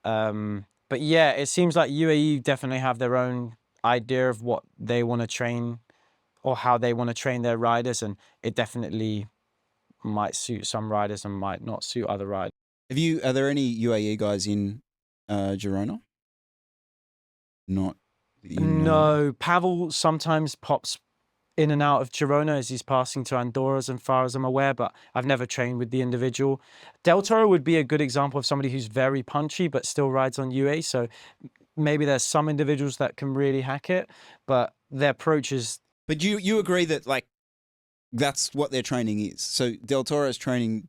But yeah, it seems like UAE definitely have their own idea of what they want to train or how they want to train their riders, and it definitely might suit some riders and might not suit other riders. Are there any UAE guys in Girona? Not that you know. No, Pavel sometimes pops in and out of Girona as he's passing to Andorra, as far as I'm aware, but I've never trained with the individual. Del Toro would be a good example of somebody who's very punchy but still rides on UA, so maybe there's some individuals that can really hack it, but their approach is... But you agree that, like, that's what their training is. So Del Toro's training,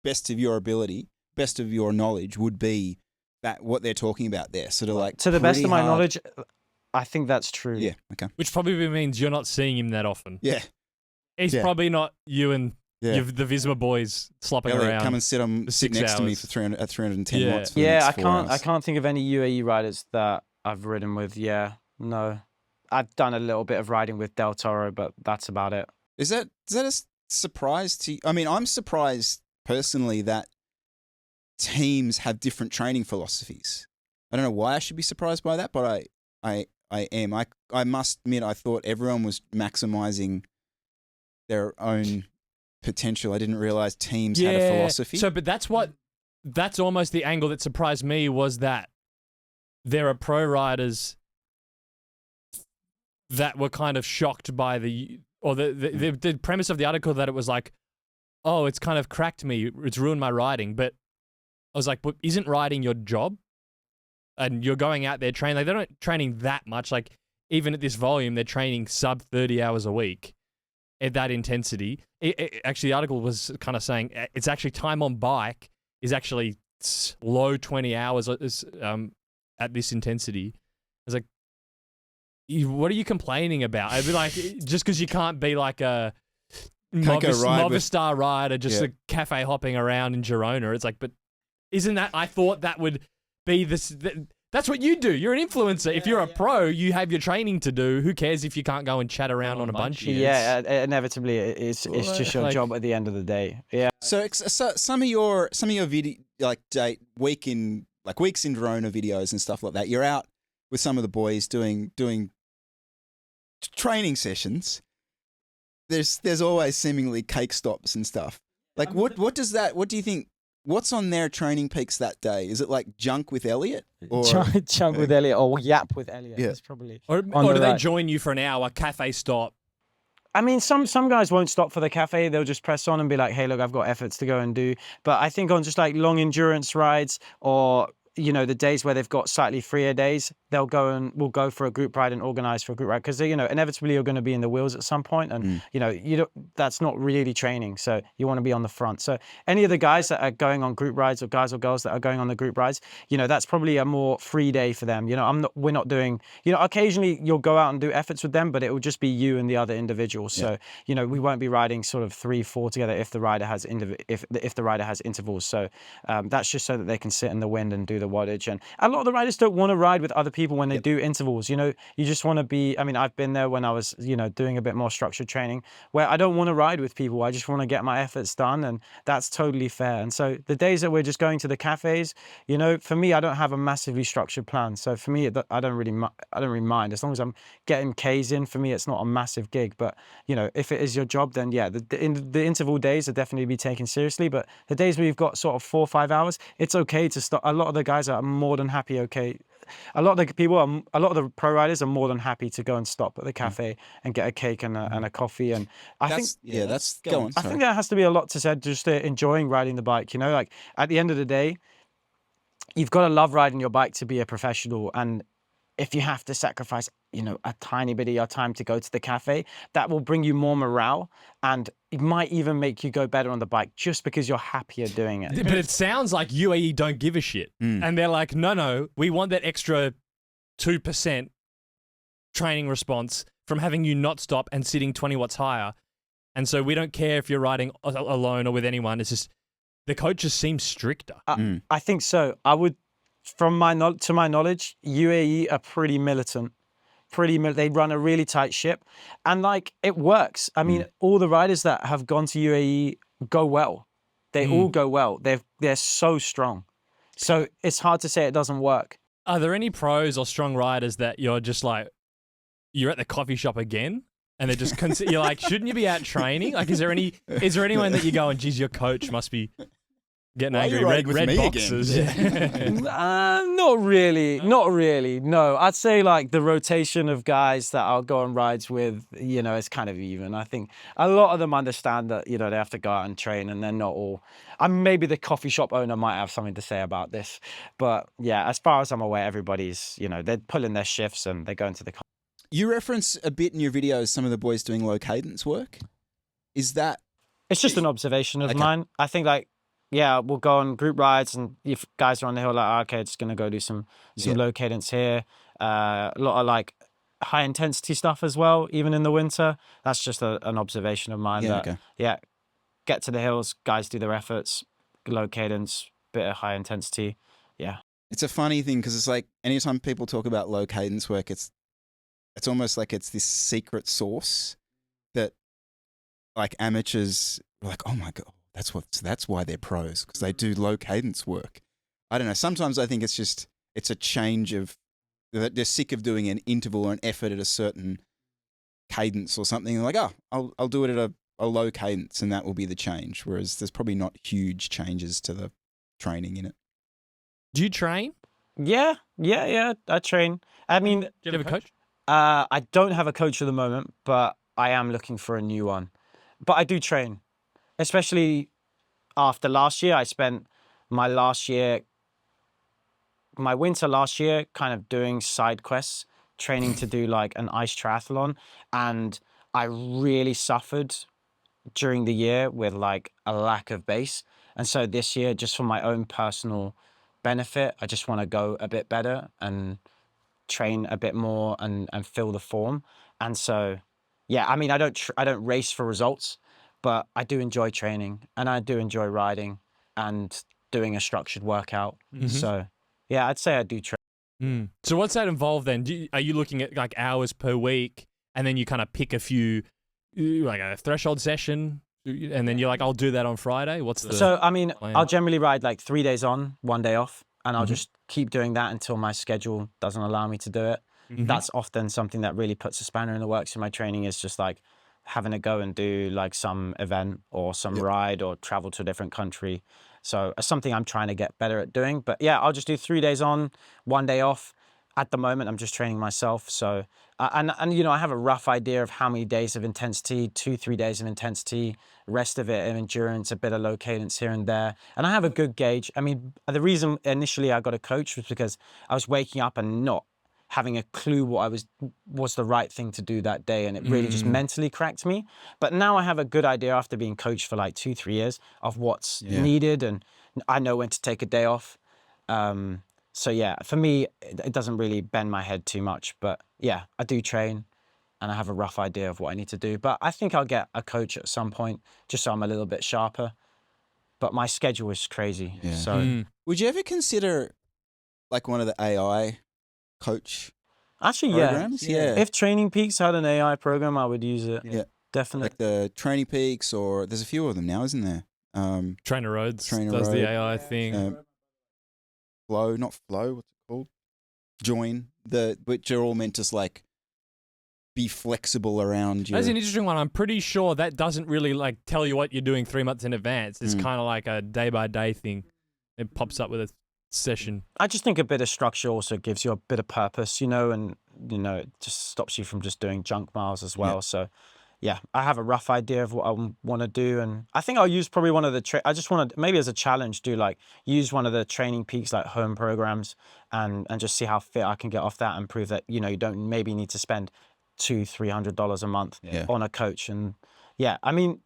best of your ability, best of your knowledge, would be that what they're talking about there. Sort of like... To the best of my knowledge, I think that's true. Yeah, okay. Which probably means you're not seeing him that often. Yeah. He's probably not you and the Visma boys slopping Elliot, around. come and sit next to me for 310 watts. For yeah, the next 4 hours. I can't think of any UAE riders that I've ridden with. Yeah, no. I've done a little bit of riding with Del Toro, but that's about it. Is that a surprise to you? I mean, I'm surprised personally that teams have different training philosophies. I don't know why I should be surprised by that, but I am. I must admit, I thought everyone was maximizing their own potential. I didn't realize teams had a philosophy. So, but that's almost the angle that surprised me, was that there are pro riders that were kind of shocked by the premise of the article, that it was like, oh, it's kind of cracked me, it's ruined my riding. But I was like, but isn't riding your job? And you're going out there training, like, they're not training that much. Like, even at this volume, they're training sub 30 hours a week at that intensity. Actually, the article was kind of saying it's actually time on bike is actually low 20 hours at this intensity. I was like, what are you complaining about? I'd be like, just because you can't be like a Movistar rider, just a cafe hopping around in Girona. It's like, but isn't that, I thought that would be this, That's what you do. You're an influencer. If you're a pro, you have your training to do. Who cares if you can't go and chat around on a bunchy? Yeah, inevitably, it's just your job at the end of the day. Yeah. So some of your video weeks in Verona videos and stuff like that. You're out with some of the boys doing training sessions. There's always seemingly cake stops and stuff. Like what do you think? What's on their training peaks that day? Is it like junk with Elliot? Or junk with Elliot or yap with Elliot? Yeah. That's probably. Or do they join you for an hour, cafe stop? I mean, some guys won't stop for the cafe. They'll just press on and be like, hey, look, I've got efforts to go and do. But I think on just like long endurance rides or, you know, the days where they've got slightly freer days, we'll go for a group ride and organize for a group ride. Because, you know, inevitably you're going to be in the wheels at some point and, you know, that's not really training. So you want to be on the front. So any of the guys that are going on group rides or guys or girls that are going on the group rides, you know, that's probably a more free day for them. You know, we're not doing, you know, occasionally you'll go out and do efforts with them, but it will just be you and the other individuals. So, you know, we won't be riding sort of 3-4 together if the rider has if the rider has intervals. So that's just so that they can sit in the wind and do the wattage. And a lot of the riders don't want to ride with other people when they do intervals. You know, you just want to be, I mean, I've been there when I was, you know, doing a bit more structured training where I don't want to ride with people. I just want to get my efforts done, and that's totally fair. And so the days that we're just going to the cafes, you know, for me, I don't have a massively structured plan. So for me, I don't really mind. As long as I'm getting Ks in, for me, it's not a massive gig. But, you know, if it is your job, then yeah, the interval days are definitely be taken seriously. But the days where you've got sort of 4 or 5 hours, it's okay to stop. A lot of the guys are more than happy. Okay. A lot of the pro riders are more than happy to go and stop at the cafe and get a cake and a coffee. And I think go on. I think that has to be a lot to say, just enjoying riding the bike. You know, like at the end of the day, you've got to love riding your bike to be a professional. And if you have to sacrifice, you know, a tiny bit of your time to go to the cafe, that will bring you more morale, and it might even make you go better on the bike just because you're happier doing it. But it sounds like UAE don't give a shit. And they're like, no, we want that extra 2% training response from having you not stop and sitting 20 watts higher. And so we don't care if you're riding alone or with anyone. It's just the coaches seem stricter. I think so. I would, to my knowledge, UAE are pretty militant. They run a really tight ship, and like it works. I mean, all the riders that have gone to UAE go well. They all go well. They're so strong. So it's hard to say it doesn't work. Are there any pros or strong riders that you're just like, you're at the coffee shop again? And they're just, you're like, shouldn't you be out training? Like, is there anyone that you go and, geez, your coach must be getting angry? Red boxes. Not really. No, I'd say like the rotation of guys that I'll go on rides with, you know, it's kind of even. I think a lot of them understand that, you know, they have to go out and train, and they're not all. I mean, maybe the coffee shop owner might have something to say about this, but yeah, as far as I'm aware, everybody's, you know, they're pulling their shifts and they're going to the. You reference a bit in your videos some of the boys doing low cadence work. Is that? It's just an observation of mine. I think like. Yeah, we'll go on group rides, and if guys are on the hill, like, okay, just going to go do some low cadence here. A lot of like high intensity stuff as well, even in the winter. That's just an observation of mine. Yeah, get to the hills, guys do their efforts, low cadence, bit of high intensity. Yeah. It's a funny thing because it's like anytime people talk about low cadence work, it's almost like it's this secret sauce that like amateurs are like, oh my God. That's why they're pros, because they do low cadence work. I don't know. Sometimes I think it's a change of, they're sick of doing an interval or an effort at a certain cadence or something. They're like, oh, I'll do it at a low cadence and that will be the change. Whereas there's probably not huge changes to the training in it. Do you train? Yeah. I train. I mean, do you have a coach? I don't have a coach at the moment, but I am looking for a new one. But I do train. Especially after last year, I spent my winter last year kind of doing side quests, training to do like an ice triathlon. And I really suffered during the year with like a lack of base. And so this year, just for my own personal benefit, I just want to go a bit better and train a bit more and fill the form. And so, yeah, I mean, I don't race for results. But I do enjoy training, and I do enjoy riding and doing a structured workout. So, yeah, I'd say I do train. So what's that involved then? Are you looking at like hours per week, and then you kind of pick a few, like a threshold session, and then you're like, I'll do that on Friday? What's the So, I mean, plan? I'll generally ride like 3 days on, 1 day off, and I'll just keep doing that until my schedule doesn't allow me to do it. That's often something that really puts a spanner in the works in my training, is just like having to go and do like some event or some ride or travel to a different country. So it's something I'm trying to get better at doing. But yeah, I'll just do 3 days on, 1 day off. At the moment, I'm just training myself. So, and you know, I have a rough idea of how many days of intensity, 2-3 days of intensity, rest of it of endurance, a bit of low cadence here and there. And I have a good gauge. I mean, the reason initially I got a coach was because I was waking up and not having a clue what was the right thing to do that day, and it really just mentally cracked me. But now I have a good idea after being coached for like 2-3 years of what's needed, and I know when to take a day off. So yeah, for me, it doesn't really bend my head too much. But yeah, I do train, and I have a rough idea of what I need to do. But I think I'll get a coach at some point, just so I'm a little bit sharper. But my schedule is crazy. Yeah. So would you ever consider like one of the AI coach actually, programs? Yeah. If Training Peaks had an AI program, I would use it. Yeah. Definitely. Like the Training Peaks, or there's a few of them now, isn't there? Trainer Roads Trainer does Road, the AI thing. Flow, not Flow, what's it called? Join, which are all meant to like be flexible around your... That's an interesting one. I'm pretty sure that doesn't really like tell you what you're doing 3 months in advance. It's kind of like a day-by-day thing. It pops up with a session. I just think a bit of structure also gives you a bit of purpose, you know, and, you know, it just stops you from just doing junk miles as well. So, yeah, I have a rough idea of what I want to do. And I think I'll use probably one of the... I just want to, maybe as a challenge, use one of the Training Peaks like home programs and just see how fit I can get off that, and prove that, you know, you don't maybe need to spend $200-300 a month on a coach. And yeah, I mean,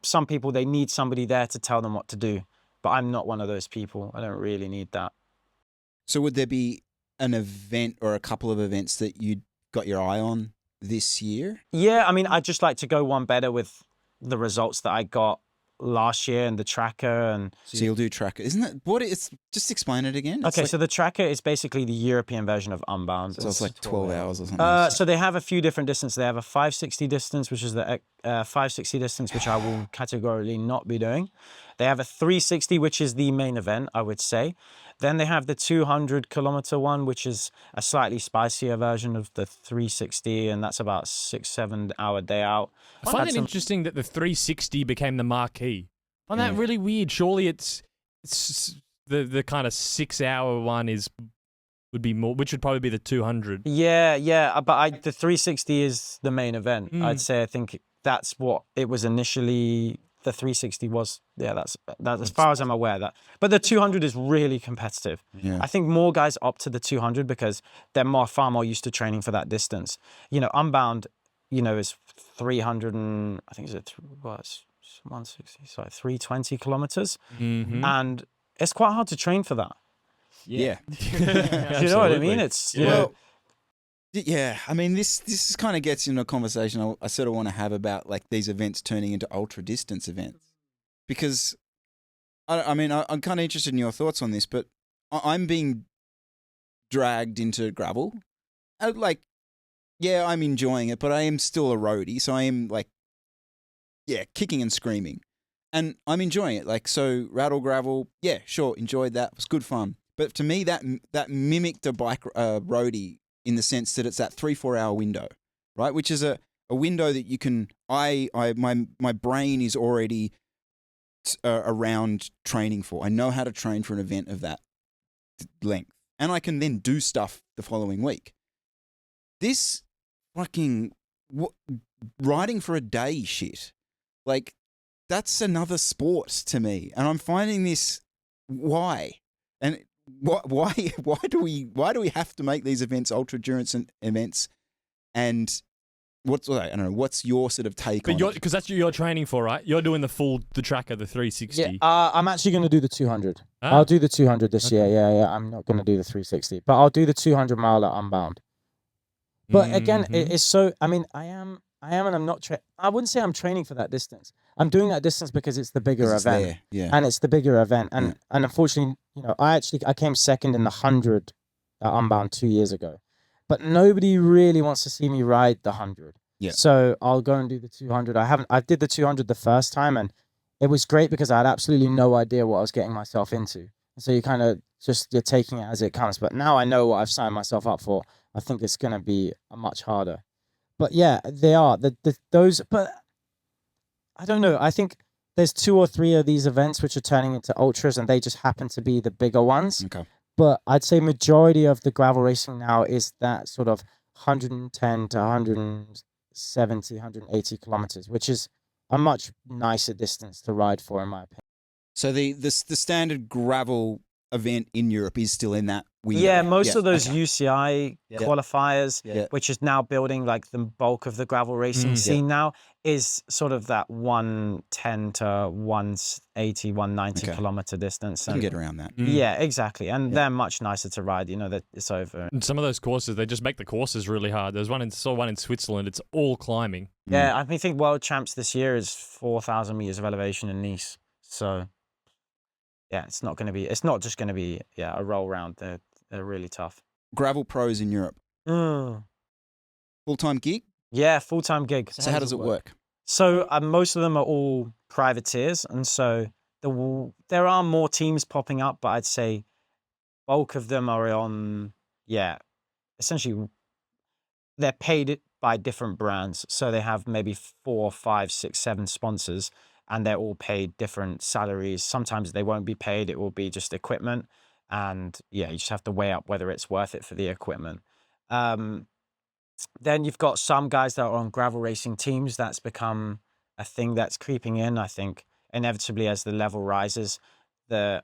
some people, they need somebody there to tell them what to do. But I'm not one of those people. I don't really need that. So would there be an event or a couple of events that you got your eye on this year? Yeah, I mean, I'd just like to go one better with the results that I got last year and the tracker. And so you'll do tracker. Isn't that what it's? Just explain it again. Okay, so the tracker is basically the European version of Unbound. So it's like 12 hours or something. So they have a few different distances. They have a 560 distance, which is the 560 distance, which I will categorically not be doing. They have a 360, which is the main event, I would say. Then they have the 200-kilometer one, which is a slightly spicier version of the 360, and that's about 6-7 hour day out. I find it interesting that the 360 became the marquee. I find that really weird. Surely it's the kind of 6 hour one would be more, which would probably be the 200. Yeah, but the 360 is the main event. I'd say. I think that's what it was initially. The 360 was, that's as far as I'm aware. But the 200 is really competitive. Yeah. I think more guys opt to the 200 because they're far more used to training for that distance. You know, Unbound, you know, is 300 and I think it's 160, it's like 320 kilometers, and it's quite hard to train for that. Yeah. Do you know what I mean? It's yeah, I mean, this kind of gets into a conversation I sort of want to have about like these events turning into ultra distance events, because I'm kind of interested in your thoughts on this, but I'm being dragged into gravel. I'm enjoying it, but I am still a roadie, so I am like, kicking and screaming, and I'm enjoying it. Like, so rattle gravel, yeah, sure, enjoyed that, it was good fun. But to me, that mimicked a bike roadie, in the sense that it's that 3-4 hour window, right? Which is a window that you can, my brain is already around training for. I know how to train for an event of that length, and I can then do stuff the following week. This fucking riding for a day shit, like, that's another sport to me. And I'm finding this, why? And why do we have to make these events ultra endurance events? And I don't know, what's your sort of take on it? Because that's what you're training for, right? You're doing the tracker, the 360. Yeah, I'm actually going to do the 200. I'll do the 200 this year. Yeah. I'm not going to do the 360, but I'll do the 200 mile at Unbound. But again, it's so, I mean, I am and I'm not, I wouldn't say I'm training for that distance. I'm doing that distance because it's the bigger event. Yeah. And it's the bigger event. And unfortunately, you know, I came second in the 100 at Unbound 2 years ago. But nobody really wants to see me ride the 100. Yeah. So I'll go and do the 200. I did the 200 the first time, and it was great because I had absolutely no idea what I was getting myself into. So you kind of you're taking it as it comes. But now I know what I've signed myself up for. I think it's going to be much harder. But yeah, they are those. But I don't know. I think there's 2 or 3 of these events which are turning into ultras, and they just happen to be the bigger ones. Okay. But I'd say majority of the gravel racing now is that sort of 110 to 170, 180 kilometers, which is a much nicer distance to ride for, in my opinion. So the standard gravel event in Europe is still in that window. Yeah, most of those UCI Yeah. qualifiers, Yeah. which is now building like the bulk of the gravel racing scene now, is sort of that 110 to 180, 190 kilometer distance. You can get around that. Yeah, exactly. And they're much nicer to ride, you know, that it's over. And some of those courses, they just make the courses really hard. There's one in Switzerland, it's all climbing. Yeah, I think world champs this year is 4,000 meters of elevation in Nice. So yeah, it's not just going to be a roll round. They're really tough. Gravel pros in Europe. Full-time gig? Yeah, full-time gig. So how does it work? So most of them are all privateers, and so there are more teams popping up, but I'd say bulk of them are on, essentially they're paid by different brands. So they have maybe 4, 5, 6, 7 sponsors, and they're all paid different salaries. Sometimes they won't be paid. It will be just equipment. And yeah, you just have to weigh up whether it's worth it for the equipment. Then you've got some guys that are on gravel racing teams. That's become a thing that's creeping in. I think inevitably as the level rises, the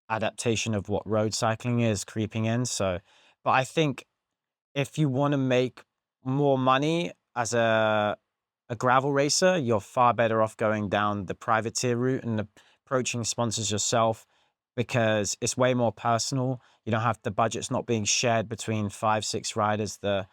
adaptation of what road cycling is creeping in. So, but I think if you want to make more money as a gravel racer, you're far better off going down the privateer route and approaching sponsors yourself, because it's way more personal. You don't have the budget's not being shared between 5, 6 riders. But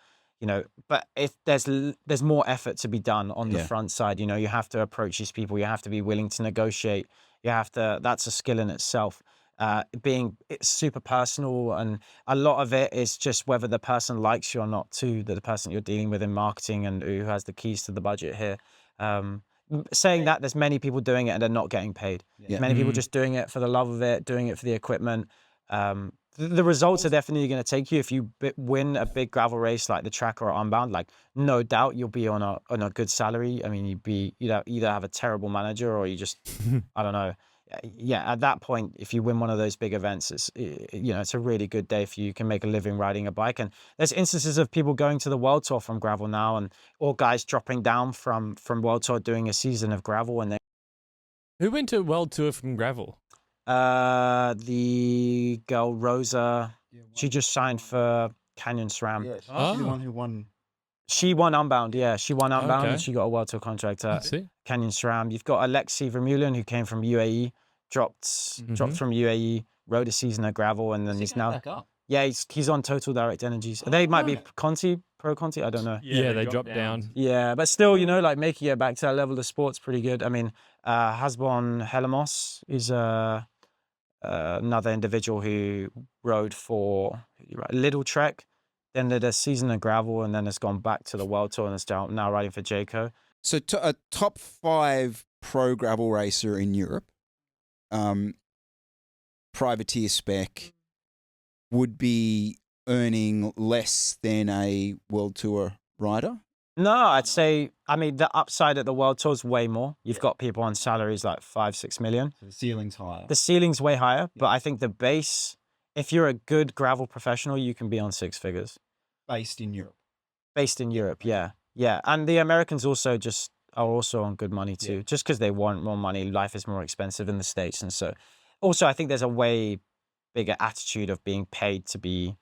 if there's more effort to be done on the front side, you have to approach these people. You have to be willing to negotiate. That's a skill in itself. It's super personal, and a lot of it is just whether the person likes you or not too, the person you're dealing with in marketing and who has the keys to the budget here. Saying that, there's many people doing it and they're not getting paid. Many people just doing it for the love of it, doing it for the equipment. The results are definitely going to take you. If you win a big gravel race like the Track or Unbound, like no doubt you'll be on a good salary. I mean, you'd either have a terrible manager or you just I don't know. Yeah, at that point, if you win one of those big events, it's a really good day for you. You can make a living riding a bike. And there's instances of people going to the World Tour from gravel now, or guys dropping down from World Tour doing a season of gravel. And Who went to World Tour from gravel? The girl Rosa, she just signed for Canyon SRAM. Yeah, she's the one who won. She won Unbound, she won Unbound, Okay. and she got a World Tour contract at Canyon SRAM. You've got Alexei Vermeulen, who came from UAE, dropped from UAE, rode a season of gravel, and then he's now back up. Yeah, he's on Total Direct Energies. They might be Pro Conti, I don't know. Yeah, they dropped down. Yeah, but still, like making it back to that level of sport's pretty good. I mean, Hasbon Helamos is another individual who rode for Little Trek, then did a season of gravel, and then has gone back to the World Tour and is now riding for Jayco. So a top 5 pro gravel racer in Europe, privateer spec, would be earning less than a World Tour rider? No, I'd say, the upside at the World Tour is way more. You've got people on salaries like 5, 6 million. So the ceiling's higher. The ceiling's way higher, but I think the base, if you're a good gravel professional, you can be on 6 figures. Based in Europe. Based in Europe, yeah. Yeah, and the Americans are also on good money too, just because they want more money. Life is more expensive in the States. And so also I think there's a way bigger attitude of being paid to be,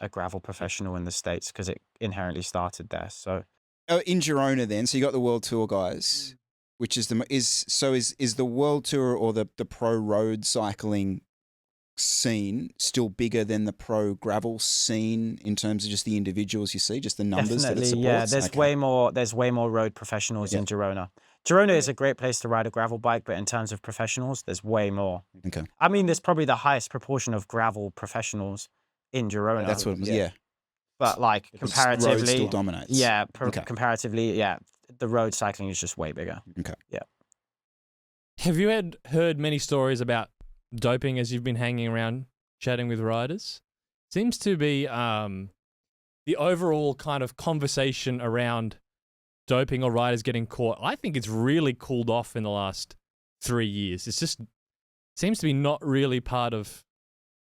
a gravel professional in the States, because it inherently started there. So In Girona then, so you got the World Tour guys, which is the World Tour or the pro road cycling scene still bigger than the pro gravel scene in terms of just the individuals you see, just the numbers that it supports? Yeah, there's way more road professionals in Girona. Girona is a great place to ride a gravel bike, but in terms of professionals, there's way more. Okay. I mean, there's probably the highest proportion of gravel professionals in Girona. That's what it was. Yeah. But like Road comparatively, still dominates. yeah, Okay. comparatively, yeah, the road cycling is just way bigger. Okay. Yeah. Have you heard many stories about doping as you've been hanging around chatting with riders? Seems to be the overall kind of conversation around doping or riders getting caught. I think it's really cooled off in the last 3 years. It's just seems to be not really part of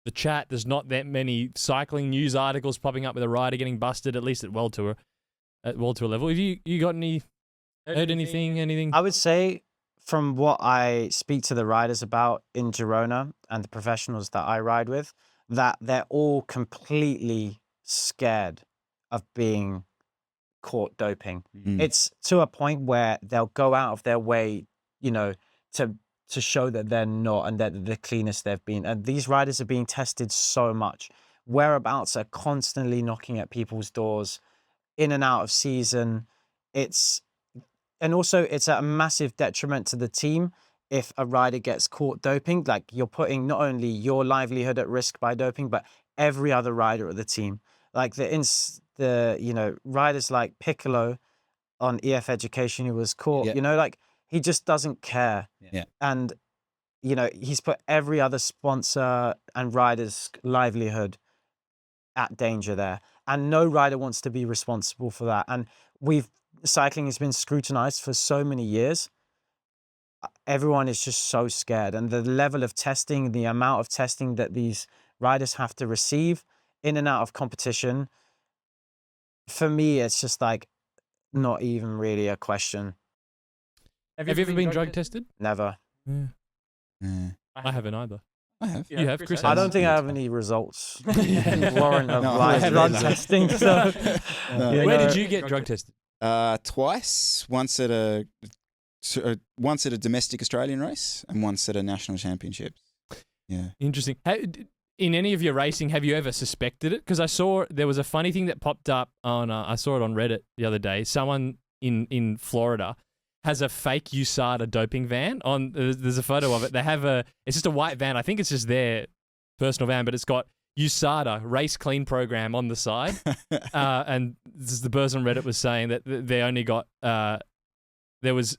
the chat. There's not that many cycling news articles popping up with a rider getting busted, at least at World Tour level. Have you got heard anything? I would say from what I speak to the riders about in Girona and the professionals that I ride with, that they're all completely scared of being caught doping. It's to a point where they'll go out of their way, to show that they're not and that they're the cleanest they've been. And these riders are being tested so much. Whereabouts are constantly knocking at people's doors, in and out of season. And also it's a massive detriment to the team if a rider gets caught doping. Like, you're putting not only your livelihood at risk by doping, but every other rider of the team. Like the riders like Piccolo on EF Education who was caught, like, he just doesn't care. Yeah. And, he's put every other sponsor and rider's livelihood at danger there. And no rider wants to be responsible for that. And cycling has been scrutinized for so many years. Everyone is just so scared. And the level of testing, the amount of testing that these riders have to receive in and out of competition, for me, it's just like not even really a question. Have you ever been drug tested? Never. I haven't either. I have. You have, Chris? I don't think I have any results warrant of No, I haven't drug either. testing. So, Where did you get drug tested? Twice. Once at a domestic Australian race and once at a national championship. Yeah. Interesting. In any of your racing, have you ever suspected it? Because I saw there was a funny thing that popped up on. I saw it on Reddit the other day. Someone in Florida has a fake USADA doping van. There's a photo of it. They have it's just a white van. I think it's just their personal van, but it's got USADA race clean program on the side. And this is the person on Reddit was saying that they only got there was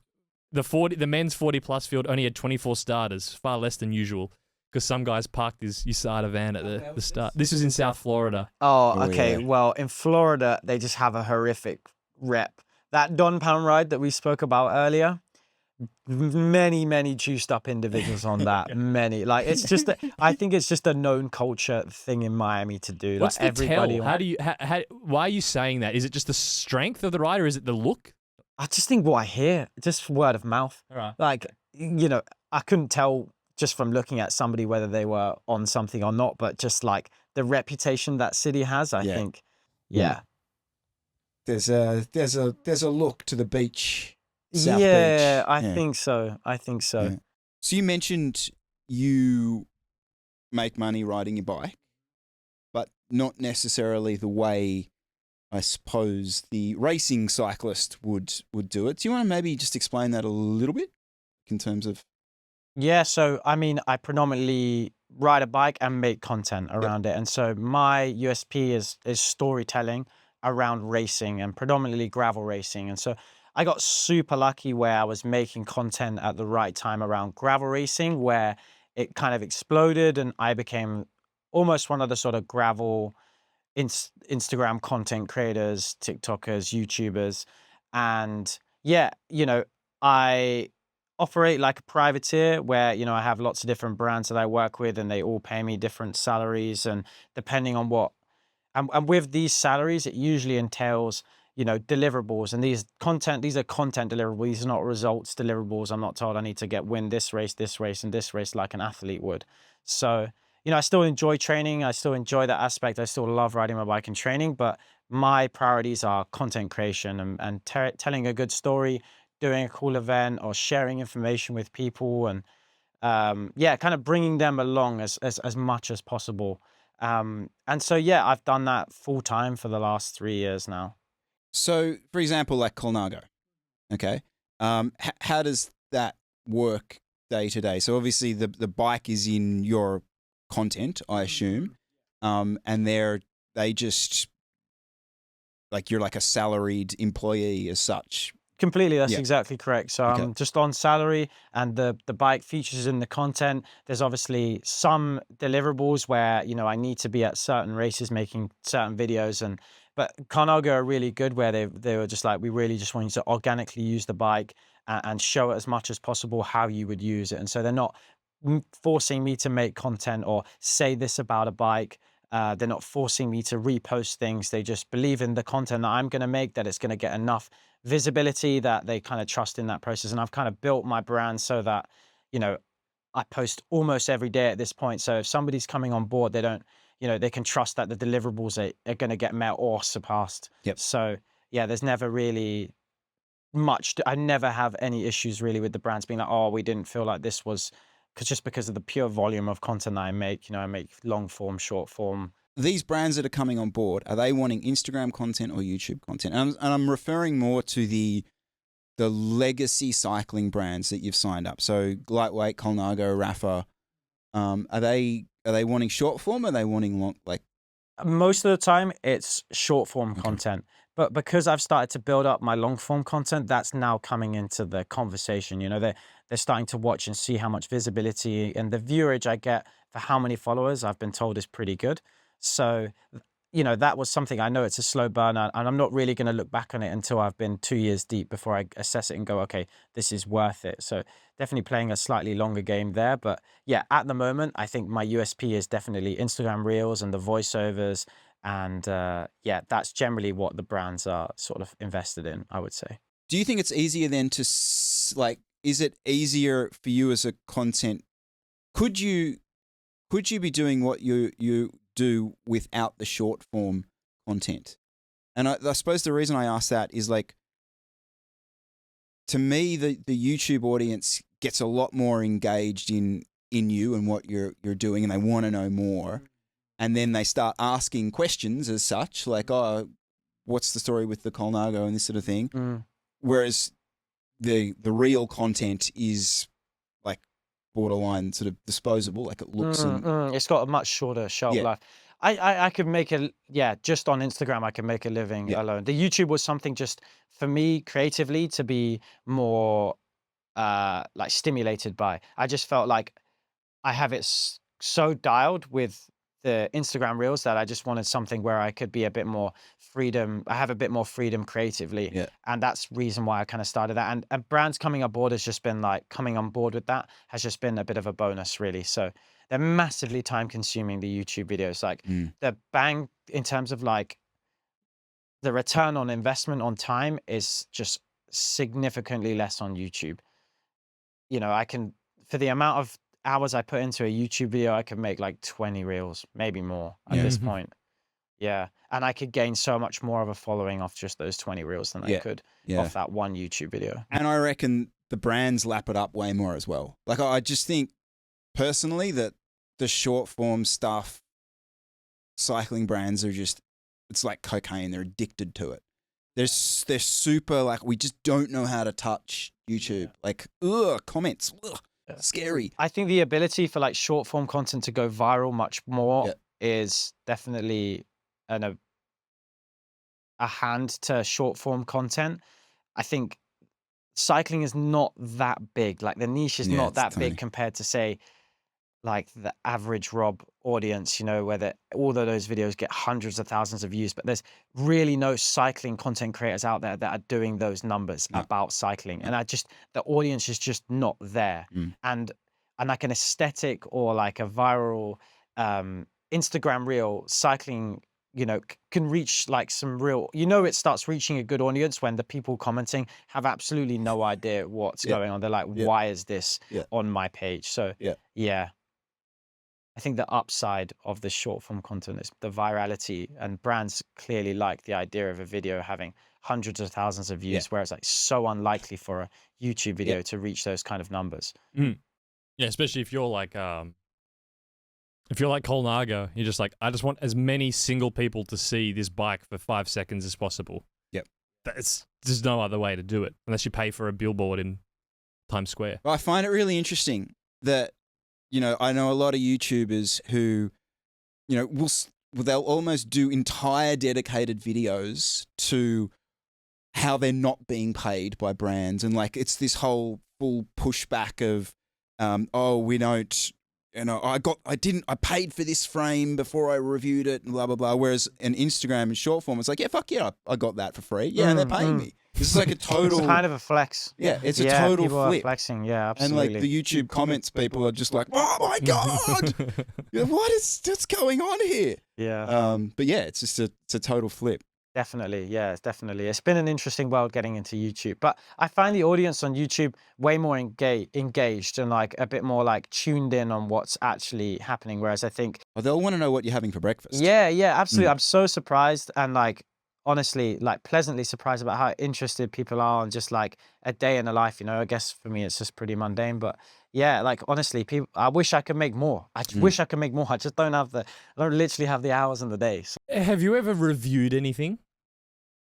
the men's 40 plus field only had 24 starters, far less than usual. Because some guys parked his USADA van at the start. This was in South Florida. Oh, okay. Yeah. Well, in Florida, they just have a horrific rep. That Don Pound ride that we spoke about earlier, many, many juiced up individuals on that. Many. Like, it's just, I think it's just a known culture thing in Miami to do. What's like, the everybody. tell? How do you? Why are you saying that? Is it just the strength of the rider? Is it the look? I just think what I hear, just word of mouth. All right. Like, I couldn't tell just from looking at somebody whether they were on something or not, but just like the reputation that city has, I think. Yeah. There's a look to the beach. South Yeah, Beach. I think so. Yeah. So you mentioned you make money riding your bike, but not necessarily the way I suppose the racing cyclist would do it. Do you want to maybe just explain that a little bit in terms of? Yeah, so I mean, I predominantly ride a bike and make content around it. And so my USP is storytelling around racing and predominantly gravel racing. And so I got super lucky where I was making content at the right time around gravel racing, where it kind of exploded and I became almost one of the sort of gravel Instagram content creators, TikTokers, YouTubers. And yeah, I operate like a privateer where, I have lots of different brands that I work with and they all pay me different salaries. And depending on what, and with these salaries, it usually entails, deliverables. And these are content deliverables. These are not results deliverables. I'm not told I need to win this race, and this race like an athlete would. So, I still enjoy training. I still enjoy that aspect. I still love riding my bike and training, but my priorities are content creation and telling a good story, doing a cool event or sharing information with people and, kind of bringing them along as much as possible. And so, I've done that full time for the last 3 years now. So, for example, like Colnago, okay? How does that work day to day? So obviously the bike is in your content, I assume, and they just like you're like a salaried employee as such. Completely, that's Yeah. exactly correct. So Okay. I'm just on salary, and the bike features in the content. There's obviously some deliverables where I need to be at certain races making certain videos, but Colnago are really good where they were just like, we really just want you to organically use the bike and show it as much as possible how you would use it. And so they're not forcing me to make content or say this about a bike. They're not forcing me to repost things. They just believe in the content that I'm going to make, that it's going to get enough visibility, that they kind of trust in that process. And I've kind of built my brand so that, I post almost every day at this point. So if somebody's coming on board, they don't, they can trust that the deliverables are going to get met or surpassed. Yep. So yeah, there's never really much. I never have any issues really with the brands being like, oh, we didn't feel like this was, because of the pure volume of content that I make. I make long form, short form. These brands that are coming on board, are they wanting Instagram content or YouTube content? And I'm referring more to the legacy cycling brands that you've signed up. So Lightweight, Colnago, Rapha. Are they wanting short form? Or are they wanting long? Like most of the time, it's short form content. But because I've started to build up my long form content, that's now coming into the conversation. They're starting to watch and see how much visibility and the viewerage I get for how many followers I've been told is pretty good. So, that was something. I know it's a slow burner, and I'm not really going to look back on it until I've been 2 years deep before I assess it and go, okay, this is worth it. So definitely playing a slightly longer game there. But yeah, at the moment, I think my USP is definitely Instagram Reels and the voiceovers. And yeah, that's generally what the brands are sort of invested in, I would say. do you think it's easier then to is it easier for you as a content? Could you be doing what you do without the short form content? And I suppose the reason I ask that is like, to me, the YouTube audience gets a lot more engaged in you and what you're doing, and they want to know more. And then they start asking questions as such, like, oh, what's the story with the Colnago and this sort of thing. Whereas the real content is like borderline sort of disposable, like it looks. It's got a much shorter shelf life. I could make just on Instagram, I can make a living alone. The YouTube was something just for me creatively to be more like stimulated by. I just felt like I have it so dialed with the Instagram Reels that I just wanted something where I could be a bit more freedom. I have a bit more freedom creatively. Yeah. And that's the reason why I kind of started that. And brands coming on board has just been like, coming on board with that has just been a bit of a bonus, really. So they're massively time consuming, the YouTube videos. Like the bang in terms of like the return on investment on time is just significantly less on YouTube. I can, for the amount of hours I put into a YouTube video, I could make like 20 reels, maybe more at this point. Yeah. And I could gain so much more of a following off just those 20 reels than I could off that one YouTube video. And I reckon the brands lap it up way more as well. Like, I just think personally that the short form stuff, cycling brands are just, it's like cocaine. They're addicted to it. They're super like, we just don't know how to touch YouTube. Like, comments, scary. I think the ability for like short form content to go viral much more is definitely a hand to short form content. I think cycling is not that big. Like the niche is not that big compared to, say, like the average Rob audience, where all of those videos get hundreds of thousands of views, but there's really no cycling content creators out there that are doing those numbers about cycling. And the audience is just not there. And like an aesthetic or like a viral Instagram reel cycling, can reach like some real, it starts reaching a good audience when the people commenting have absolutely no idea what's going on. They're like, why is this on my page? So yeah. I think the upside of the short form content is the virality, and brands clearly like the idea of a video having hundreds of thousands of views, where it's like so unlikely for a YouTube video to reach those kind of numbers. Yeah, especially if you're like Colnago, you're just like, I just want as many single people to see this bike for 5 seconds as possible. Yep. there's no other way to do it unless you pay for a billboard in Times Square. I find it really interesting that, I know a lot of YouTubers who, they'll almost do entire dedicated videos to how they're not being paid by brands. And like, it's this whole full pushback of, we don't, I paid for this frame before I reviewed it and blah, blah, blah. Whereas in Instagram and short form, it's like, yeah, fuck yeah, I got that for free. Yeah, they're paying me. This is like a total... It's kind of a flex. Yeah, it's a total people flip. Are flexing, yeah, absolutely. And like the YouTube comments, people are just like, oh my God, what's going on here? Yeah. But yeah, it's just it's a total flip. Definitely, yeah, it's been an interesting world getting into YouTube. But I find the audience on YouTube way more engaged and like a bit more like tuned in on what's actually happening. Whereas I think... Well, they'll want to know what you're having for breakfast. Yeah, absolutely. I'm so surprised and like, honestly, like pleasantly surprised about how interested people are on just like a day in the life, I guess for me, it's just pretty mundane, but yeah, like honestly, I wish I could make more. I wish I could make more. I just don't literally have the hours in the day. So. Have you ever reviewed anything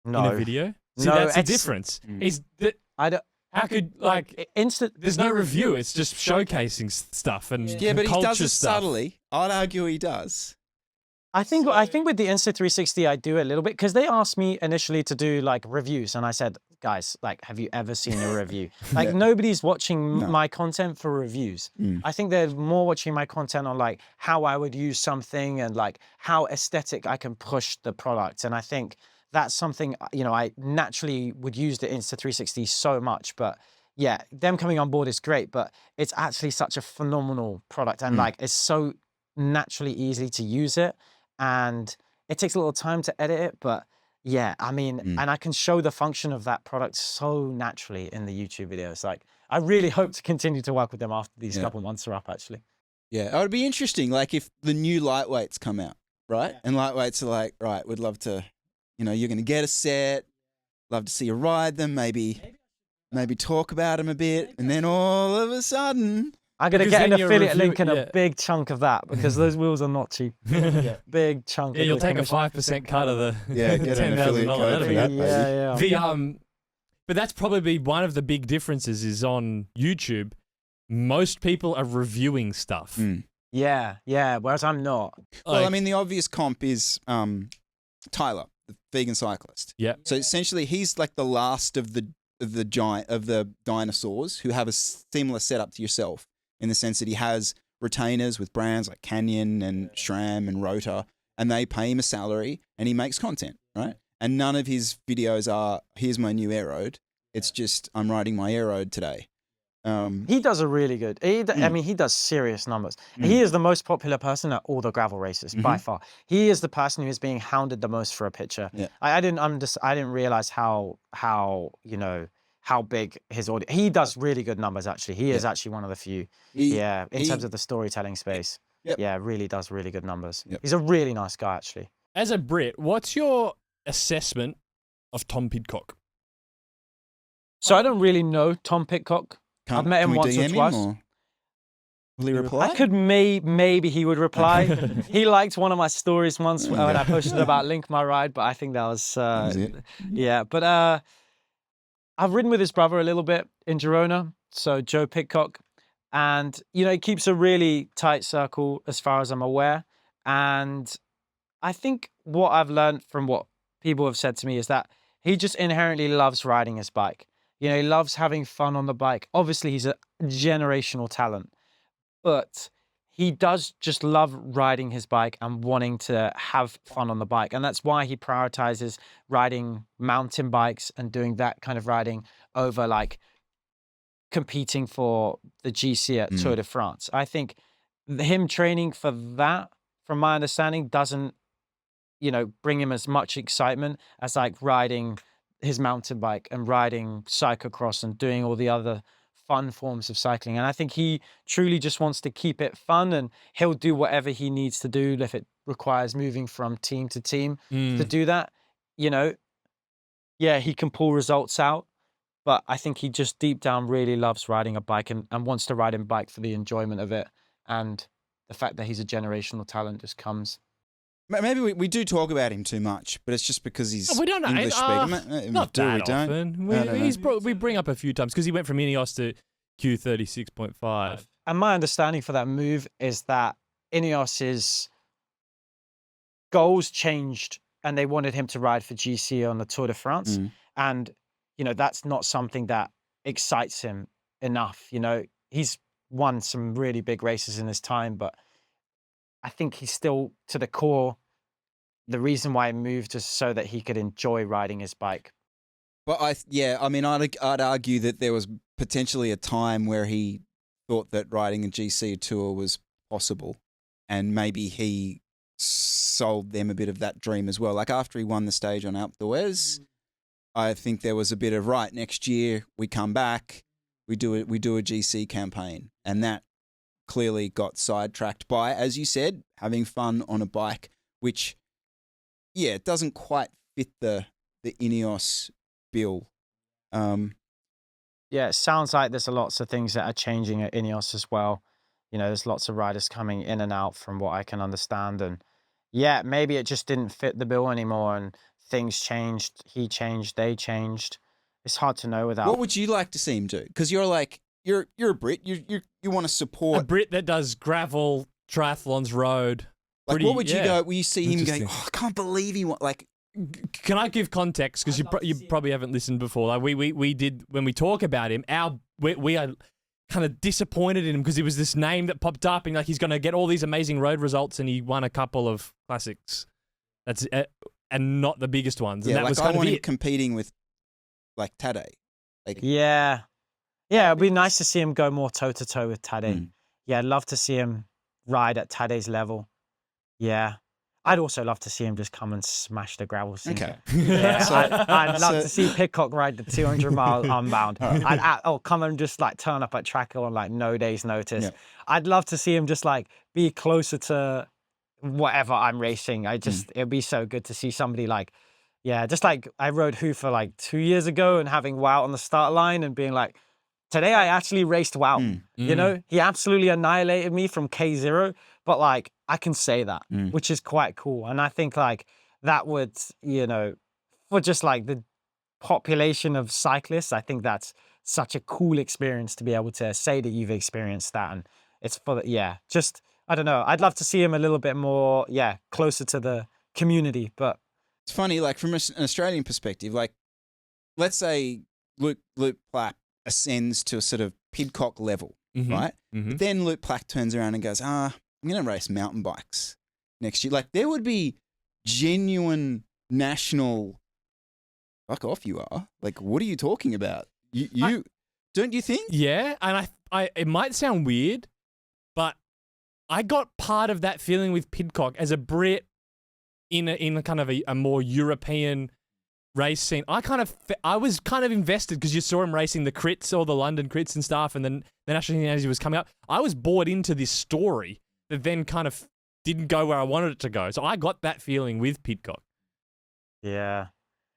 in a video? See, that's the difference. Is that I don't. How could There's no review. It's just showcasing stuff and but he does it stuff. subtly. I'd argue he does. I think with the Insta360 I do a little bit because they asked me initially to do like reviews and I said, guys, like, have you ever seen a review? Like nobody's watching my content for reviews. I think they're more watching my content on like how I would use something and like how aesthetic I can push the product. And I think that's something, I naturally would use the Insta360 so much, but yeah, them coming on board is great, but it's actually such a phenomenal product and like it's so naturally easy to use it. And it takes a little time to edit it, but yeah, I mean, and I can show the function of that product so naturally in the YouTube videos. Like, I really hope to continue to work with them after these couple months are up, actually. Yeah, it would be interesting, like if the new lightweights come out, right? And lightweights are like, right, we'd love to, you're going to get a set, love to see you ride them, maybe talk about them a bit, and then all of a sudden... I'm going to get an affiliate link and a big chunk of that because those wheels are not cheap. Big chunk. Yeah, you'll take a 5% cut of the get an affiliate code for that, yeah. But that's probably one of the big differences is on YouTube. Most people are reviewing stuff. Yeah, whereas I'm not. Well, I mean, the obvious comp is Tyler, the vegan cyclist. Yeah. So essentially, he's like the last of the dinosaurs who have a similar setup to yourself. In the sense that he has retainers with brands like Canyon and SRAM and Rotor, and they pay him a salary and he makes content, right? And none of his videos are, here's my new aeroad. It's just, I'm riding my aeroad today. He does a really good, I mean, he does serious numbers. He is the most popular person at all the gravel races by far. He is the person who is being hounded the most for a picture. Yeah. I didn't realize how big his audience. He does really good numbers, actually. He is actually one of the few. In terms of the storytelling space. Yeah, really does really good numbers. He's a really nice guy, actually. As a Brit, what's your assessment of Tom PIdcock? So I don't really know Tom PIdcock. I've met him once or twice. Will he reply? I could maybe he would reply. He liked one of my stories once when I posted about Link My Ride, but I think that was yeah. But I've ridden with his brother a little bit in Girona, so Joe PIdcock, and he keeps a really tight circle as far as I'm aware. And I think what I've learned from what people have said to me is that he just inherently loves riding his bike. He loves having fun on the bike. Obviously, he's a generational talent, but he does just love riding his bike and wanting to have fun on the bike. And that's why he prioritizes riding mountain bikes and doing that kind of riding over like competing for the GC at Tour de France. I think him training for that, from my understanding, doesn't, bring him as much excitement as like riding his mountain bike and riding cyclocross and doing all the other fun forms of cycling. And I think he truly just wants to keep it fun, and he'll do whatever he needs to do if it requires moving from team to team to do that. Yeah, he can pull results out, but I think he just deep down really loves riding a bike and wants to ride a bike for the enjoyment of it. And the fact that he's a generational talent just comes Maybe we do talk about him too much, but it's just because he's We don't know. English speaking. Not Do we that don't? often. I don't know. We bring up a few times because he went from Ineos to Q36.5. And my understanding for that move is that Ineos's goals changed and they wanted him to ride for GC on the Tour de France. And, that's not something that excites him enough. He's won some really big races in his time, but I think he's still, to the core, the reason why he moved is so that he could enjoy riding his bike. But I'd argue that there was potentially a time where he thought that riding a GC tour was possible, and maybe he sold them a bit of that dream as well. Like after he won the stage on Alpe d'Huez, I think there was a bit of next year we come back, we do a GC campaign, and that clearly got sidetracked by, as you said, having fun on a bike, which, it doesn't quite fit the Ineos bill. It sounds like there's lots of things that are changing at Ineos as well. There's lots of riders coming in and out from what I can understand. And maybe it just didn't fit the bill anymore and things changed. He changed, they changed. It's hard to know without. What would you like to see him do? Because you're a Brit. You want to support a Brit that does gravel, triathlons, road. What would you go? Will you see him going? Oh, I can't believe he won. Can I give context? Because you probably haven't listened before. Like we did when we talk about him. We are kind of disappointed in him because he was this name that popped up and he's going to get all these amazing road results, and he won a couple of classics. That's and not the biggest ones. And that was kind I want of him competing with Tadej. It'd be nice to see him go more toe to toe with Tadej. I'd love to see him ride at Tadej's level. I'd also love to see him just come and smash the gravel scene. Okay. I'd love to see Pidcock ride the 200-mile Unbound. I'd come and just turn up at track on no day's notice. Yeah. I'd love to see him just be closer to whatever I'm racing. It'd be so good to see somebody just like I rode Hoofer 2 years ago and having Wout on the start line and being today I actually raced Wout. He absolutely annihilated me from K0, but I can say that, which is quite cool. And I think that would, for just the population of cyclists, I think that's such a cool experience to be able to say that you've experienced that. And it's for I don't know. I'd love to see him a little bit more, closer to the community. But it's funny, from an Australian perspective, let's say Luke Plapp ascends to a sort of Pidcock level, right? But then Luke Plapp turns around and goes, I'm going to race mountain bikes next year. There would be genuine national, fuck off you are. What are you talking about? You don't you think? Yeah, and I it might sound weird, but I got part of that feeling with Pidcock as a Brit in a kind of a more European race scene. I was kind of invested because you saw him racing the crits, all the London crits and stuff, and then the National University was coming up. I was bought into this story that then kind of didn't go where I wanted it to go. So I got that feeling with Pidcock. Yeah.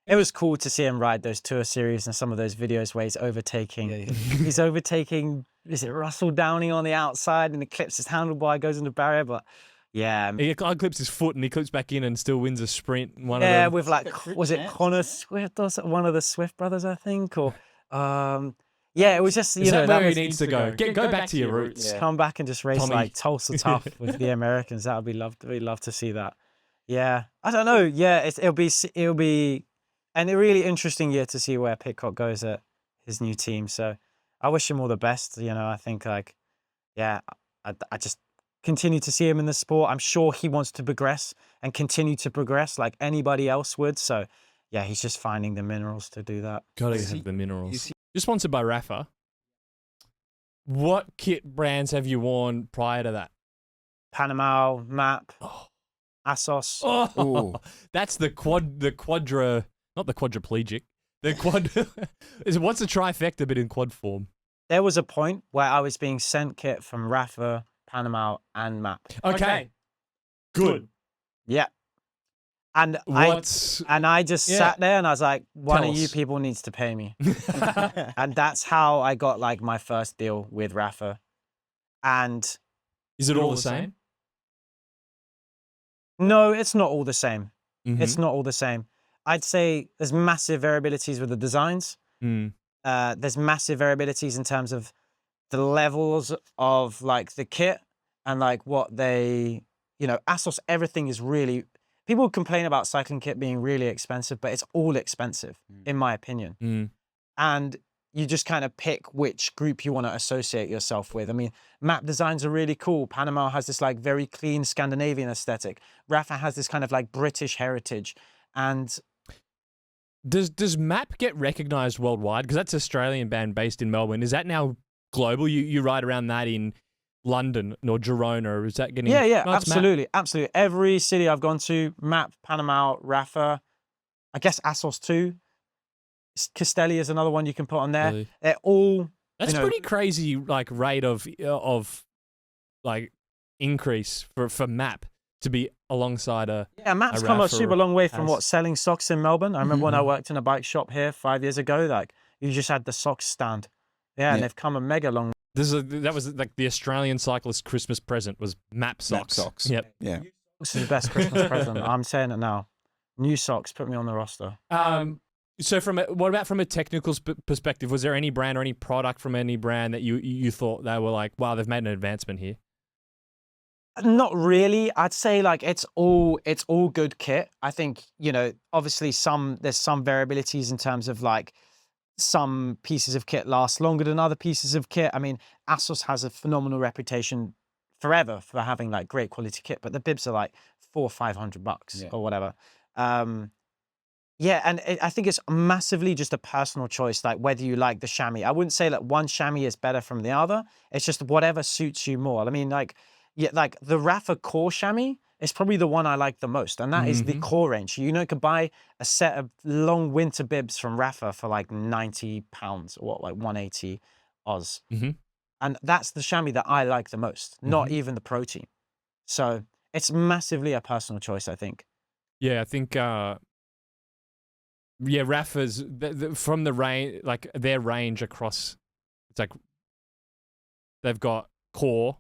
It was cool to see him ride those tour series and some of those videos where he's overtaking. He's overtaking, is it Russell Downey on the outside and he clips his handlebar, goes in the barrier, but yeah. He clips his foot and he clips back in and still wins a sprint. With was it Connor Swift or one of the Swift brothers, I think? Or it was just, Is that where he needs to go? Go back to your roots. Come back and just race Tommy. Tulsa Tough with the Americans. That would be loved. We'd love to see that. Yeah. I don't know. Yeah, it'll be and a really interesting year to see where Pidcock goes at his new team. So I wish him all the best. I think I just continue to see him in the sport. I'm sure he wants to progress and continue to progress like anybody else would. So yeah, he's just finding the minerals to do that. Gotta have the minerals. You're sponsored by Rapha. What kit brands have you worn prior to that? Panama, Map, Assos. Oh, that's the quadra, not the quadriplegic. The quad. What's the trifecta but in quad form? There was a point where I was being sent kit from Rapha, Panama, and Map. Okay. Good. Yeah. And I just sat there and I was like, one of you people needs to pay me. And that's how I got my first deal with Rapha. And is it all the same? No, it's not all the same. Mhm. It's not all the same. I'd say there's massive variabilities with the designs. Mm. There's massive variabilities in terms of the levels of like the kit and like what they, ASOS, everything is really, people complain about cycling kit being really expensive, but it's all expensive in my opinion. Mm. And you just kind of pick which group you want to associate yourself with. I mean, map designs are really cool. Panama has this like very clean Scandinavian aesthetic. Rapha has this kind of like British heritage. And Does MAP get recognized worldwide? Because that's an Australian band based in Melbourne. Is that now global? You ride around that in London or Girona, or is that getting... yeah, No, it's MAP. absolutely. Absolutely. Every city I've gone to, MAP, Panama, Rapha, I guess ASOS too. Castelli is another one you can put on there. Really? They're all... That's pretty crazy, like, rate of like, increase for MAP to be alongside a... Yeah, MAP's a come a Rapha super long way from has- what, selling socks in Melbourne. I remember when I worked in a bike shop here 5 years ago, like, you just had the socks stand. Yeah, and they've come a mega long way. That was like the Australian cyclist Christmas present was MAP socks. Map socks. Yep. Yeah. This is the best Christmas present. I'm saying it now. New socks, put me on the roster. So what about from a technical perspective? Was there any brand or any product from any brand that you thought they were like, wow, they've made an advancement here? Not really. I'd say like it's all good kit. I think, obviously there's some variabilities in terms of like some pieces of kit last longer than other pieces of kit. I mean, ASOS has a phenomenal reputation forever for having like great quality kit, but the bibs are like $400-500 or whatever. Yeah, and I think it's massively just a personal choice, like whether you like the chamois. I wouldn't say that one chamois is better from the other. It's just whatever suits you more. I mean, like the Rapha Core chamois is probably the one I like the most, and that is the core range. You could buy a set of long winter bibs from Rapha for like £90 or what, like 180 Oz. And that's the chamois that I like the most, not even the Pro Team. So it's massively a personal choice, I think. Yeah, I think Rapha's from the range, like their range across, it's like they've got Core.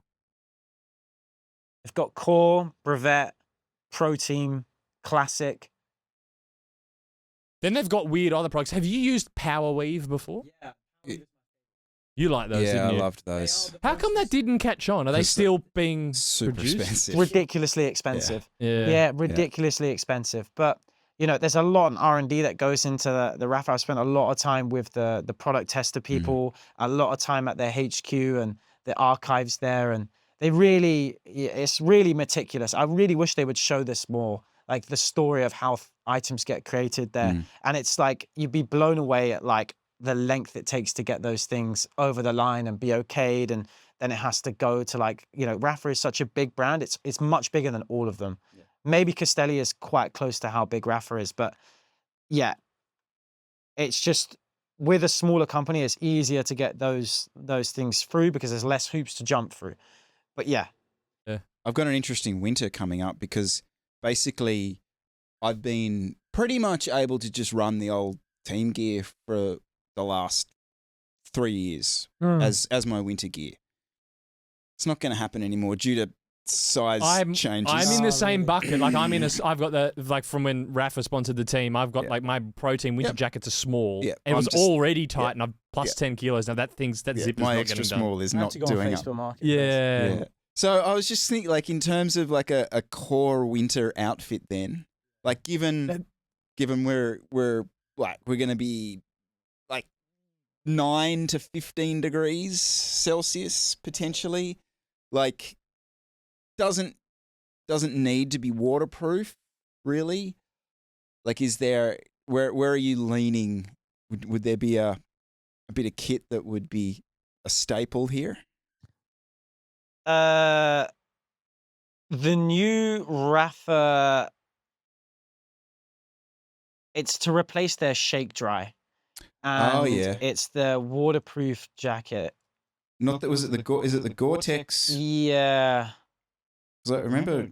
They've got Core, Brevet, Pro Team, Classic. Then they've got weird other products. Have you used Power Weave before? Yeah. You like those, Yeah, didn't I you? loved those. How come that didn't catch on? Are they still being Super produced? expensive. Ridiculously expensive. Yeah. Yeah, ridiculously expensive. But there's a lot of R&D that goes into the Rapha. I've spent a lot of time with the product tester people, a lot of time at their HQ and the archives there, and it's really meticulous. I really wish they would show this more, like the story of how items get created there. And it's like you'd be blown away at like the length it takes to get those things over the line and be okayed, and then it has to go to like, Rapha is such a big brand. It's much bigger than all of them. Yeah. Maybe Castelli is quite close to how big Rapha is, but yeah, it's just with a smaller company, it's easier to get those things through because there's less hoops to jump through. But yeah. I've got an interesting winter coming up because basically I've been pretty much able to just run the old team gear for the last 3 years as my winter gear. It's not going to happen anymore due to size changes. I'm in the same bucket. Like I've got the, like from when Rapha sponsored the team, I've got like my Pro Team winter jackets are small. Yeah. It was already tight and I've plus 10 kilos. Now that zip is my not extra getting small done. is not doing up. Yeah. So I was just thinking, like, in terms of like a core winter outfit, then, like, given we're like we're going to be like 9 to 15 degrees Celsius potentially, like, doesn't need to be waterproof, really. Like, is there where are you leaning? Would there be a bit of kit that would be a staple here? The new Rapha, it's to replace their Shake Dry. And it's the waterproof jacket. Not that, is it the Gore-Tex? Yeah. I remember, I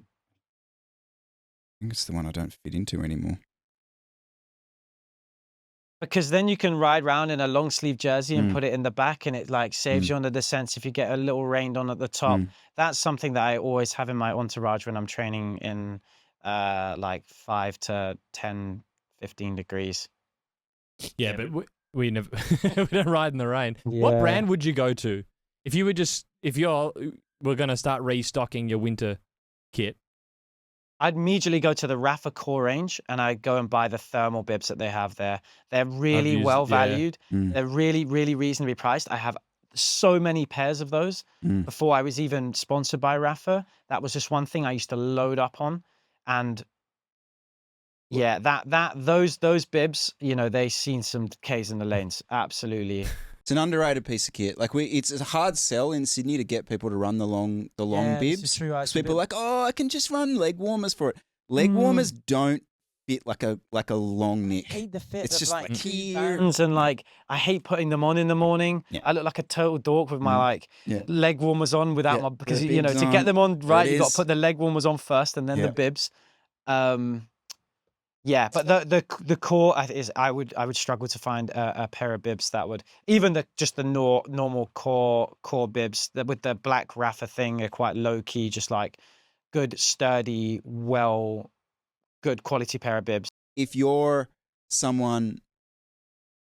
think it's the one I don't fit into anymore. Because then you can ride around in a long sleeve jersey and put it in the back, and it like saves you on the descents if you get a little rained on at the top. That's something that I always have in my entourage when I'm training in like 5 to 10, 15 degrees. Yeah, but we never we don't ride in the rain. What Yeah. brand would you go to if you we're gonna start restocking your winter kit? I'd immediately go to the Rapha core range and I'd go and buy the thermal bibs that they have there. They're really used- well yeah. valued. Mm. They're really, really reasonably priced. I have so many pairs of those Mm. before I was even sponsored by Rapha. That was just one thing I used to load up on. And yeah, those bibs, you know, they seen some K's in the lanes. Absolutely. It's an underrated piece of kit. Like it's a hard sell in Sydney to get people to run the long Yeah, this is bibs. true, 'Cause it's a people are bit- like, oh, I can just run leg warmers for it. Leg warmers don't fit like a long neck. I hate the fit. It's of, just like like two here. bands. And like, I hate putting them on in the morning. Yeah. I look like a total dork with my Mm. like Yeah. leg warmers on without Yeah, my, because the you know, bibs to on. get them on There right, it you got is. to put the leg warmers on first and then Yeah. the bibs. Yeah, but the core is I would struggle to find a pair of bibs that would even just the normal core bibs that with the black Rapha thing are quite low key, just like good sturdy, good quality pair of bibs. If you're someone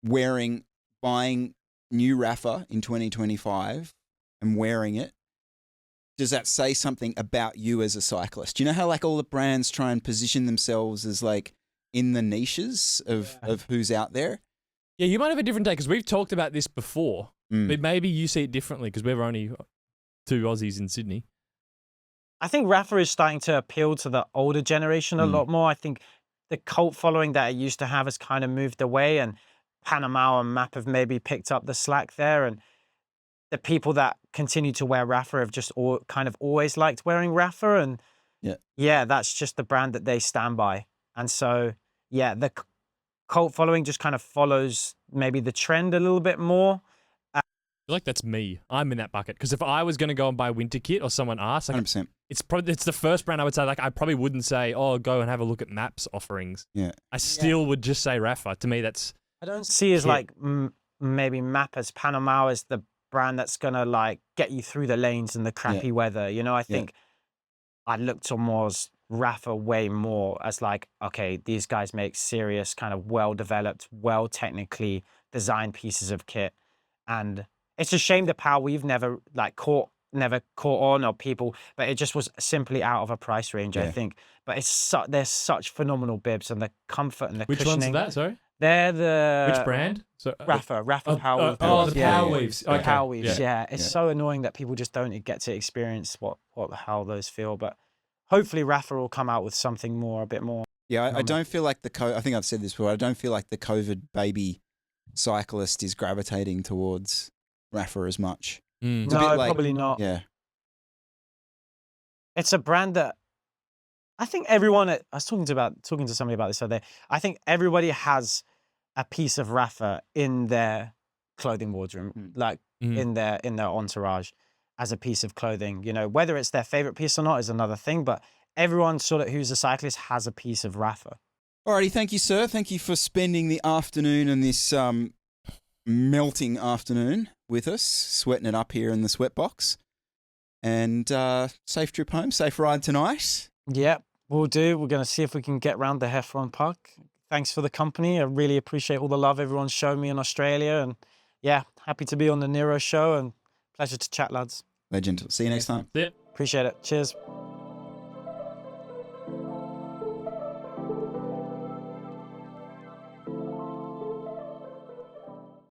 buying new Rapha in 2025 and wearing it, does that say something about you as a cyclist? Do you know how like all the brands try and position themselves as like in the niches of who's out there? Yeah, you might have a different take because we've talked about this before. Mm. But maybe you see it differently because we're only 2 Aussies in Sydney. I think Rapha is starting to appeal to the older generation a lot more. I think the cult following that it used to have has kind of moved away, and Panama and Map have maybe picked up the slack there. And the people that continue to wear Rapha have just kind of always liked wearing Rapha. And yeah, that's just the brand that they stand by. And so, yeah, the cult following just kind of follows maybe the trend a little bit more. I feel like that's me. I'm in that bucket because if I was going to go and buy a winter kit or someone asked, like, 100%. it's the first brand I would say. Like I probably wouldn't say, oh, go and have a look at Map's offerings. Yeah. I still would just say Rapha. To me, that's I don't see as kit. like maybe Map as Panama as the brand that's gonna like get you through the lanes in the crappy weather. You know, I think I look towards Rapha way more as like, okay, these guys make serious kind of well-developed, well technically designed pieces of kit. And it's a shame the power we've never caught on, or people, but it just was simply out of a price range, I think. But they're such phenomenal bibs, and the comfort and the which cushioning. ones are that? Sorry, They're the which brand? So Rapha Power Weave. Oh, the bibs. Power Weaves. The Okay. Power Weaves. Yeah. Yeah, it's so annoying that people just don't get to experience how those feel. But hopefully, Rapha will come out with something more, a bit more. Yeah, I don't feel like I think I've said this before. I don't feel like the COVID baby cyclist is gravitating towards Rapha as much. Mm. It's a No, bit like- probably not. Yeah. It's a brand that I think everyone. I was talking to somebody about this the other day. I think everybody has a piece of Rapha in their clothing wardrobe, like in their entourage, as a piece of clothing. You know, whether it's their favorite piece or not is another thing. But everyone sort of who's a cyclist has a piece of Rapha. Alrighty, thank you, sir. Thank you for spending the afternoon and this melting afternoon with us, sweating it up here in the sweat box. And safe trip home, safe ride tonight. Yep, we'll do. We're going to see if we can get round the Heffron Park. Thanks for the company. I really appreciate all the love everyone's shown me in Australia. And yeah, happy to be on the NERO show, and pleasure to chat, lads. Legend. See you next time. Yeah. Appreciate it. Cheers.